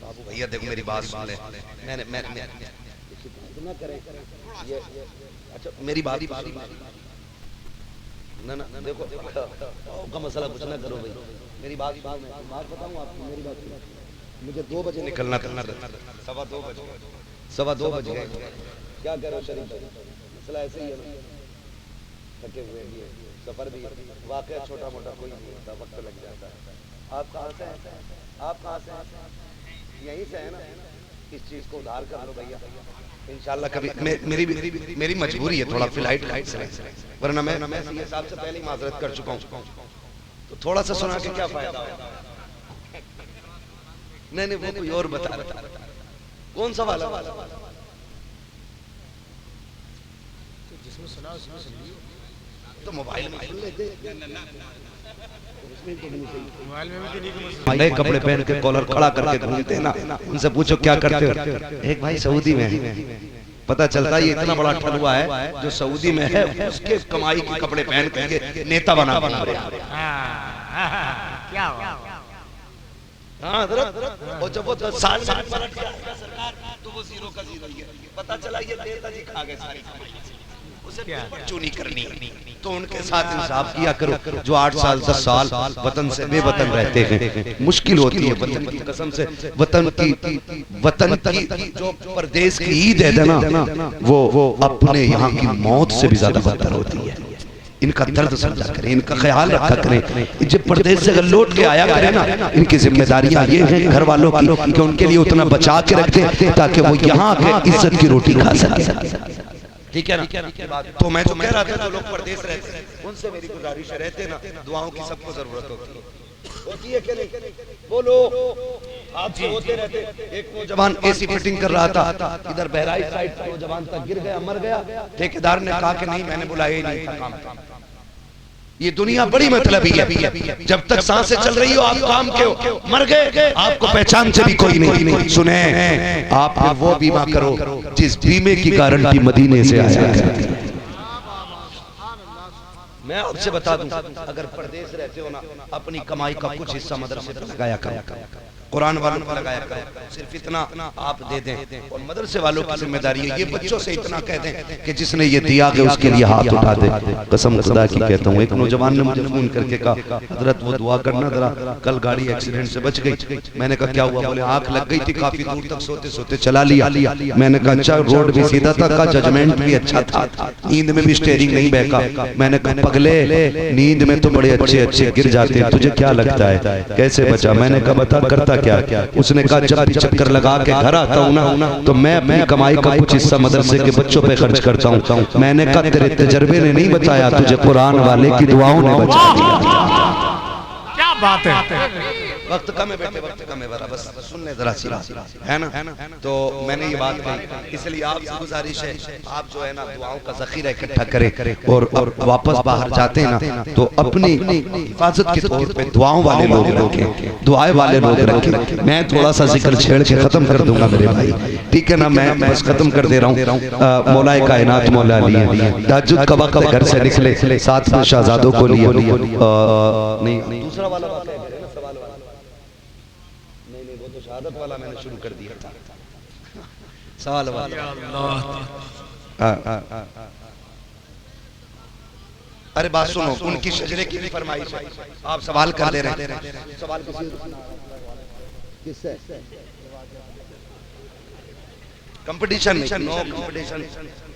بابو بھیا دیکھو میری بات سن لے، اچھا میری بات نہ دیکھو کا مسئلہ کچھ نہ کرو بھائی، میری بات بتاؤں آپ کو، میری بات مجھے 2 بجے نکلنا تھا، 2:15 بج گئے، کیا کرو شریف بھائی، مسئلہ ایسے ہی ہے نا، تھکے ہوئے بھی ہے، سفر بھی واقعہ چھوٹا موٹا کوئی نہیں ہوتا، وقت لگ جاتا ہے۔ آپ کہاں سے ہیں؟ آپ کہاں سے ہیں؟ یہیں سے ہیں نا؟ اس چیز کو ادھار کر لو بھیا انشاءاللہ۔ کبھی میری مجبوری ہے تھوڑا فلائٹ سے، ورنہ میں یہ صاحب سے پہلے ہی معذرت کر چکا ہوں، تو تھوڑا سا سنا کے کیا فائدہ ہوگا؟ نہیں وہ کوئی اور بتا رہا تھا، کون سا والا؟ تو موبائل میں سن لیتے، نئے کپڑے پہن کے کالر کھڑا کر کے گھومتے ہیں نا، ان سے پوچھو کیا کرتے ہو؟ ایک بھائی سعودی میں ہے، پتہ چلتا ہے یہ اتنا بڑا ٹھلوا ہے جو سعودی میں ہے، اس کے کمائی کے کپڑے پہن کے نیتا بنا بنا رہے ہیں۔ ہاں حضرت، اور جب وہ 10 سال میں پلٹ گیا سرکار تو وہ 0 کا 0 ہی ہے، پتہ چلا یہ نیتا جی کھا گئے ساری کمائی، اسے چونی کرنی ہے، تو ان کے ساتھ انصاف کیا کرو۔ جو 8 سال 10 سال وطن سے بے وطن رہتے ہیں، مشکل ہوتی ہے وطن کی قسم سے، وطن کی جو پردیس کی عید ہے نا وہ اپنے یہاں کی موت سے بھی زیادہ بدتر ہوتی ہے۔ ان کا درد سمجھا کریں، ان کا خیال رکھا کریں، جب پردیس سے اگر لوٹ کے آیا کریں نا، ان کی ذمہ داریاں یہ ہیں گھر والوں کی کہ ان کے لیے اتنا بچا کے رکھ دیں تاکہ وہ یہاں کے عزت کی روٹی کھا سکیں۔ ٹھیک ہے نا؟ تو میں جو کہہ رہا تھا جو لوگ پردیس رہتے ہیں ان سے میری گزارش ہے، رہتے نا دعاؤں کی سب کو ضرورت ہوتی ہے کہ نہیں؟ بولو آپ سے ہوتے رہتے۔ ایک نوجوان اے سی فٹنگ کر رہا تھا، ادھر بہرائچ سائٹ کا نوجوان تک گر گیا، مر گیا، ٹھیکیدار نے کہا کہ نہیں میں نے بلایا ہی نہیں تھا کام۔ یہ دنیا بڑی مطلبی ہے، جب تک سانسیں چل رہی ہو آپ کام کے ہو، مر گئے آپ کو پہچان سے بھی کوئی نہیں۔ سنیں، آپ نے وہ بیمہ کرو جس بیمے کی گارنٹی مدینے سے آیا کرتی ہے۔ میں آپ سے بتا دوں اگر پردیس رہتے ہو نا، اپنی کمائی کا کچھ حصہ مدرسے پر لگایا کرو، قرآن والوں پر لگایا کرو، صرف اتنا آپ دے دیں، اور مدرسے والوں کی ذمہ داری ہے یہ بچوں سے اتنا کہہ دیں کہ جس نے یہ دیا کہ اس کے لیے ہاتھ اٹھا دے۔ قسم خدا کی کہتا ہوں، ایک نوجوان نے مجھے فون کر کے کہا حضرت وہ دعا کرنا ذرا، کل گاڑی ایکسیڈنٹ سے بچ گئی۔ میں نے کہا کیا ہوا؟ بولے آنکھ لگ گئی تھی، کافی دور تک سوتے سوتے چلا لیا۔ میں نے کہا اچھا روڈ بھی سیدھا تھا؟ کہا ججمنٹ بھی اچھا تھا، نیند میں بھی اسٹیئرنگ نہیں بہکا۔ میں نے کہا پگلے نیند میں تو بڑے اچھے اچھے گر جاتے ہیں، تجھے کیا لگتا ہے کیسے بچا؟ میں نے کہا بتا کرتا کیا؟ اس نے کہا جب بھی چکر لگا کے گھر آتا ہوں نا تو میں اپنی کمائی کا کچھ حصہ مدرسے کے بچوں پہ خرچ کرتا ہوں۔ میں نے کہا تیرے تجربے نے نہیں بتایا، تجھے قرآن والے کی دعاؤں نے بچا دیا۔ کیا بات ہے؟ وقت کم ہے بیٹے، وقت کم ہے، بس سننے ذرا سی ہے نا۔ تو میں نے یہ بات کہی، اس لیے آپ سے گزارش ہے آپ جو ہے نا دعاؤں کا ذخیرہ اکٹھا کریں، اور واپس باہر جاتے ہیں نا تو اپنی حفاظت کے طور پہ دعاؤں والے لوگ رکھیں، دعائیں والے لوگ رکھیں۔ میں تھوڑا سا ذکر چھیڑ کے ختم کر دوں گا میرے بھائی، ٹھیک ہے نا؟ میں بس ختم کر دے رہا ہوں۔ مولا کائنات مولا علی ہے، تہجد کا وقت گھر سے نکلے، ساتھ میں شہزادوں کو لیے، نہیں دوسرا والا بات ہے سوال والا، نہیں وہ تو شہادت والا میں نے شروع کر دیا تھا، سوال والا۔ ارے بات سنو، ان کی شجرے کی بھی فرمائش ہے، آپ سوال کر دے رہے ہیں، سوال کس سے؟ کمپٹیشن نہیں، نو کمپٹیشن،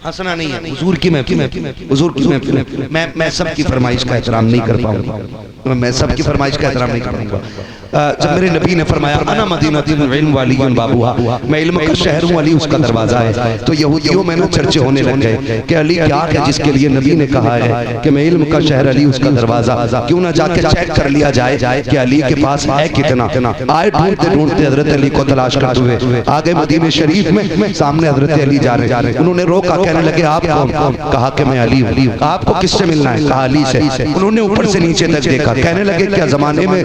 ہنسنا نہیں ہے، حضور کی محفل ہے، حضور کی محفل ہے۔ میں سب کی فرمائش کا احترام نہیں کر پاؤں گا، میں سب کی فرمائش کا احترام نہیں کر پاؤں گا۔ جب میرے نبی نے فرمایا انا مدینہ العلم والی بابوہا، میں علم کا شہر ہوں، علی اس کا دروازہ ہے، تو یہودیوں میں چرچے ہونے لگ گئے کہ علی کیا ہے جس کے لیے نبی نے کہا ہے کہ میں علم کا شہر، علی اس کا دروازہ، کیوں نہ جا کے چیک کر لیا جائے کہ علی کے پاس ہے کتنا؟ آئے ڈھونڈتے ڈھونڈتے حضرت علی کو تلاش کرتے ہوئے آگے مدینہ شریف میں، سامنے حضرت علی جا رہے ہیں، انہوں نے روکا، کہنے لگے آپ کون؟ کہا کہ میں علی ہوں۔ آپ کو کس سے ملنا ہے؟ کہا علی سے۔ انہوں نے اوپر سے نیچے تک دیکھا، کہنے لگے کیا زمانے میں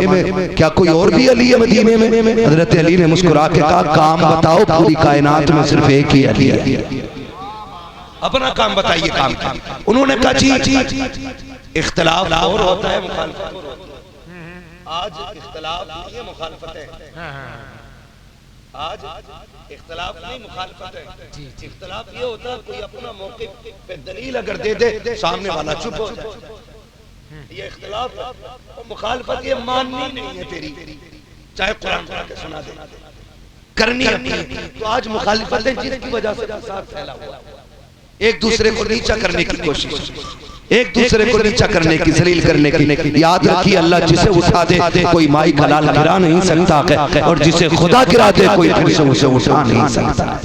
کیا کوئی اور بھی علی ہے مدینے میں؟ حضرت علی نے مسکرا کے کہا کام بتاؤ، پوری کائنات میں صرف ایک ہی علی ہے۔ اپنا کام بتائیے کام کی. انہوں نے کہا جی اختلاف اور ہوتا ہے مخالفت اور ہوتا ہے. آج اختلاف نہیں ہے مخالفت ہے. آج اختلاف نہیں مخالفت ہے. اختلاف یہ ہوتا ہے کوئی اپنا موقف پہ دلیل اگر دے دے سامنے والا چپ ہو جائے. یہ اختلاف اور مخالفت یہ ماننی نہیں ہے تیری, چاہے قرآن پڑھ کے سنا دے کرنی ہے. تو آج مخالفتیں جن کی وجہ سے فساد پھیلا ہوا, ایک دوسرے کو نیچا کرنے کی کوشش, ایک دوسرے کو نیچا کرنے کی, ذلیل کرنے کی. یاد رکھیے اللہ جسے اٹھا دے کوئی مائی حلال گرا نہیں سکتا ہے, اور جسے خدا گرا دے کوئی پھر سے اسے اٹھا نہیں سکتا.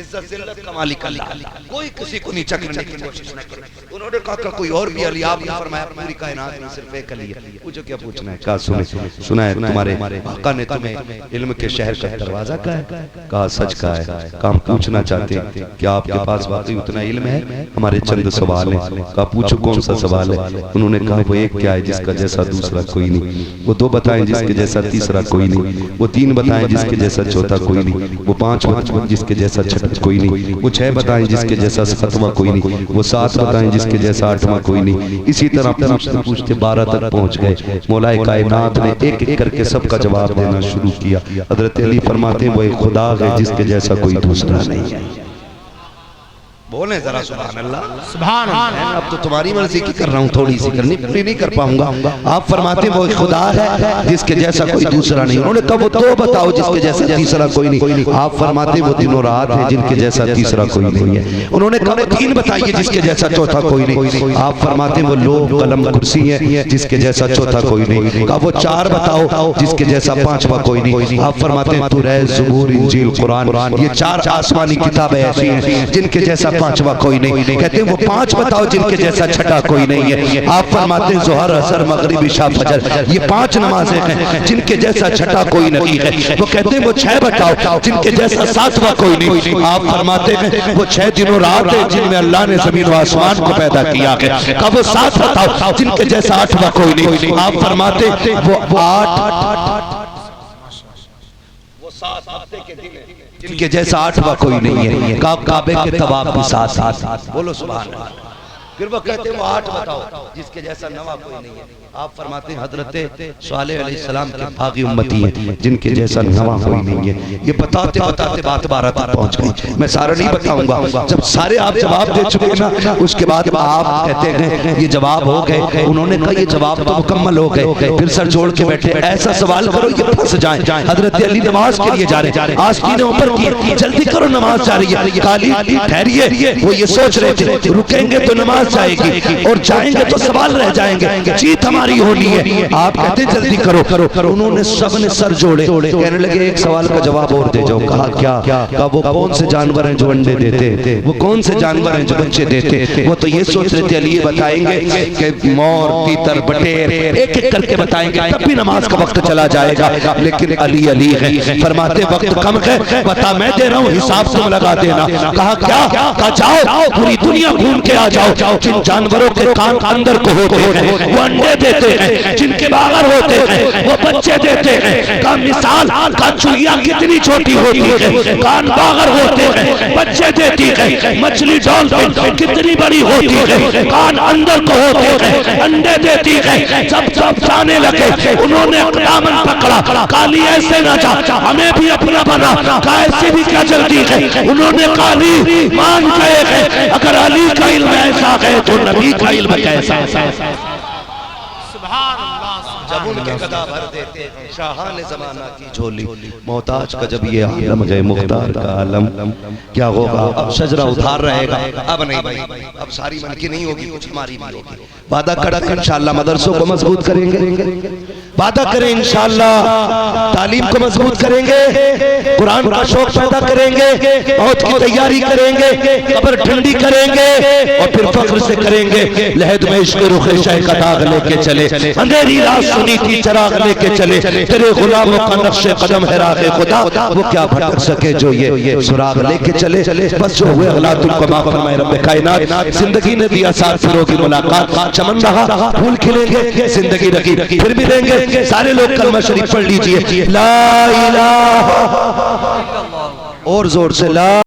عزت ذلت کا مالک اللہ, کوئی کسی کو نیچا کرنے کی کوشش نہ کرے. انہوں نے کہا کہ کوئی اور بھی علی, آپ نے فرمایا پوری کائنات میں صرف ایک علی ہے. پوچھو کیا پوچھنا ہے؟ کہا سنا ہے تمہارے آقا نے تمہیں علم کے شہر کا دروازہ کہا ہے. کہا سچ کہا ہے. کہا ہم پوچھنا چاہتے ہیں کہ آپ کے پاس واقعی اتنا علم ہے؟ ہمارے چند سوال ہیں. کہا پوچھو کون سا سوال ہے؟ انہوں نے کہا وہ ایک کیا ہے جس کا جیسا دوسرا کوئی نہیں, وہ دو بتائیں جس کے جیسا تیسرا کوئی نہیں, وہ تین بتائیں جس کے جیسا چوتھا کوئی نہیں, وہ پانچ بتائیں جس کے جیسا چھٹا کوئی نہیں, وہ 6 بتائیں جس کے جیسا 7واں کوئی نہیں, وہ 7 بتائیں جس کے جیسا 8واں کوئی نہیں. اسی طرح پوچھتے پوچھتے 12 تک پہنچ گئے. مولا کائنات نے ایک ایک کر کے سب کا جواب دینا شروع کیا. حضرت علی فرماتے ہیں وہ ایک خدا ہے جس کے جیسا کوئی دوسرا نہیں ہے. بولیں ذرا سبحان اللہ. سبحان اللہ. اب تو تمہاری مرضی کی کر رہا ہوں, تھوڑی سی کرنی پوری نہیں کر پاؤں گا. آپ فرماتے ہیں وہ ایک خدا ہے جس کے جیسا کوئی دوسرا نہیں. انہوں نے کہا وہ دو بتاؤ جس کے جیسا تیسرا کوئی نہیں. آپ فرماتے ہیں وہ دن و رات ہے جن کے جیسا تیسرا کوئی نہیں ہے. انہوں نے کہا وہ 3 بتائیے جس کے جیسا چوتھا کوئی نہیں. آپ فرماتے ہیں وہ لوح قلم کرسی ہے جس کے جیسا چوتھا کوئی نہیں. کہا وہ 4 بتاؤ جس کے جیسا 5واں کوئی نہیں. آپ فرماتے ہیں تورات زبور انجیل قرآن, یہ 4 آسمانی کتابیں ایسی ہیں جن کے جیسا 5واں کوئی نہیں. کہتے ہیں وہ 5 بتاؤ جن کے جیسا چھٹا کوئی نہیں ہے. آپ فرماتے ہیں ظہر عصر مغرب عشاء فجر, یہ 5 نمازیں ہیں جن کے جیسا چھٹا کوئی نہیں ہے. وہ کہتے ہیں وہ 6 بتاؤ جن کے جیسا 7واں کوئی نہیں. آپ فرماتے ہیں وہ 6 دن و رات ہیں جن میں اللہ نے زمین و آسمان کو پیدا کیا ہے. کہا وہ 7 بتاؤ جن کے جیسا 8واں کوئی نہیں. آپ فرماتے ہیں وہ 8 7 ہفتے کے دن ہیں جن کے جیسا 8واں کوئی نہیں ہے. کعبے کے طواف بھی 7. بولو سبحان اللہ. پھر وہ کہتے ہیں وہ 8 بتاؤ جس کے جیسا 9واں کوئی نہیں ہے. آپ فرماتے ہیں حضرت صالح علیہ السلام کے بھاگی امتی ہیں جن کے جیسا 9واں کوئی نہیں ہے. یہ بتاتے بتاتے بات 12 تک پہنچ گئی. میں سارا نہیں بتاؤں گا. جب سارے آپ جواب دے چکے نا, اس کے بعد آپ کہتے ہیں یہ جواب ہو گئے. انہوں نے کہا یہ جواب تو مکمل ہو گئے. پھر سر جوڑ کے بیٹھے, ایسا سوال کرو یہ پھنس جائیں. حضرت علی نماز کے لیے جا رہے, آستینیں اوپر کی, جلدی کرو نماز جا رہی ہے. کالی ٹھہریے, وہ یہ سوچ رہے تھے رکیں گے تو نماز جائے گی اور جائیں گے تو سوال رہ جائیں گے, جیت ہماری ہونی ہے. آپ کہتے ہیں جلدی کرو. انہوں نے سب نے سر جوڑے, کہنے لگے ایک سوال کا جواب اور دے جاؤ. کہا کیا؟ کہا وہ کون سے جانور ہیں جو انڈے دیتے, وہ کون سے جانور ہیں جو بچے دیتے. وہ تو یہ سوچ رہے تھے علی یہ بتائیں گے کہ مور, تیتر, بٹیر, ایک ایک کر کے بتائیں گے, تب بھی نماز کا وقت چلا جائے گا. لیکن علی ہے, فرماتے وقت کم ہے, بتا میں دے رہا ہوں, حساب تم لگا دینا. کہا کیا؟ کہا جاؤ پوری دنیا گھوم کے آ جاؤ. جن جانوروں کے کان اندر کو ہوتے ہیں وہ انڈے دیتے ہیں, جن کے باغر ہوتے ہیں وہ بچے دیتے ہیں. کا مثال کا چڑیا کتنی چھوٹی ہوتی ہے, کان باغر ہوتے ہیں بچے دیتی ہے. مچھلی ڈولفن کتنی بڑی ہوتی ہے, کان اندر کو ہوتے ہیں انڈے دیتی ہے. جب جانے لگے انہوں نے دامن پکڑا, کالی ایسے نہ جا, ہمیں بھی اپنا بنا. کہا ایسے بھی کیا جلدی ہے. انہوں نے کالی مان گئے ہیں, اگر علی کا علم ایسا ہے تو نبی کا علم کیسا ہے. جب ان کے قدا بھر دیتے ہیں شاہان زمانہ کی جھولی, محتاج کا جب یہ عالم گئے مختار کا عالم کیا ہوگا. اب شجرہ ادھار رہے گا, اب نہیں بھائی, اب ساری من کی نہیں ہوگی, کچھ ہماری بھی ہوگی. وعدہ کریں انشاءاللہ مدرسوں کو مضبوط کریں گے, وعدہ کریں انشاءاللہ تعلیم کو مضبوط کریں گے, قرآن کا شوق پیدا کریں گے, موت کی تیاری کریں گے, قبر ٹھنڈی کریں گے, اور پھر فخر سے کریں گے لہد میں عشق رخ شہ کا داغ لے کے چلے, اندھیری رات سنی تھی چراغ لے کے چلے, تیرے غلاموں کا نقش قدم ہے راہ خدا, وہ کیا بھٹک سکے جو یہ سراغ لے کے چلے. بس جو ہوئے اغلاط ان کو معاف فرمائے رب کائنات. زندگی نے دیا ساتھ پھروں کی ملاقات, چمن رہا پھول کھلیں گے, زندگی رکھی پھر ملیں گے. سارے لوگ کلمہ شریف پڑھ لیجئے, لا الہ اور زور سے لا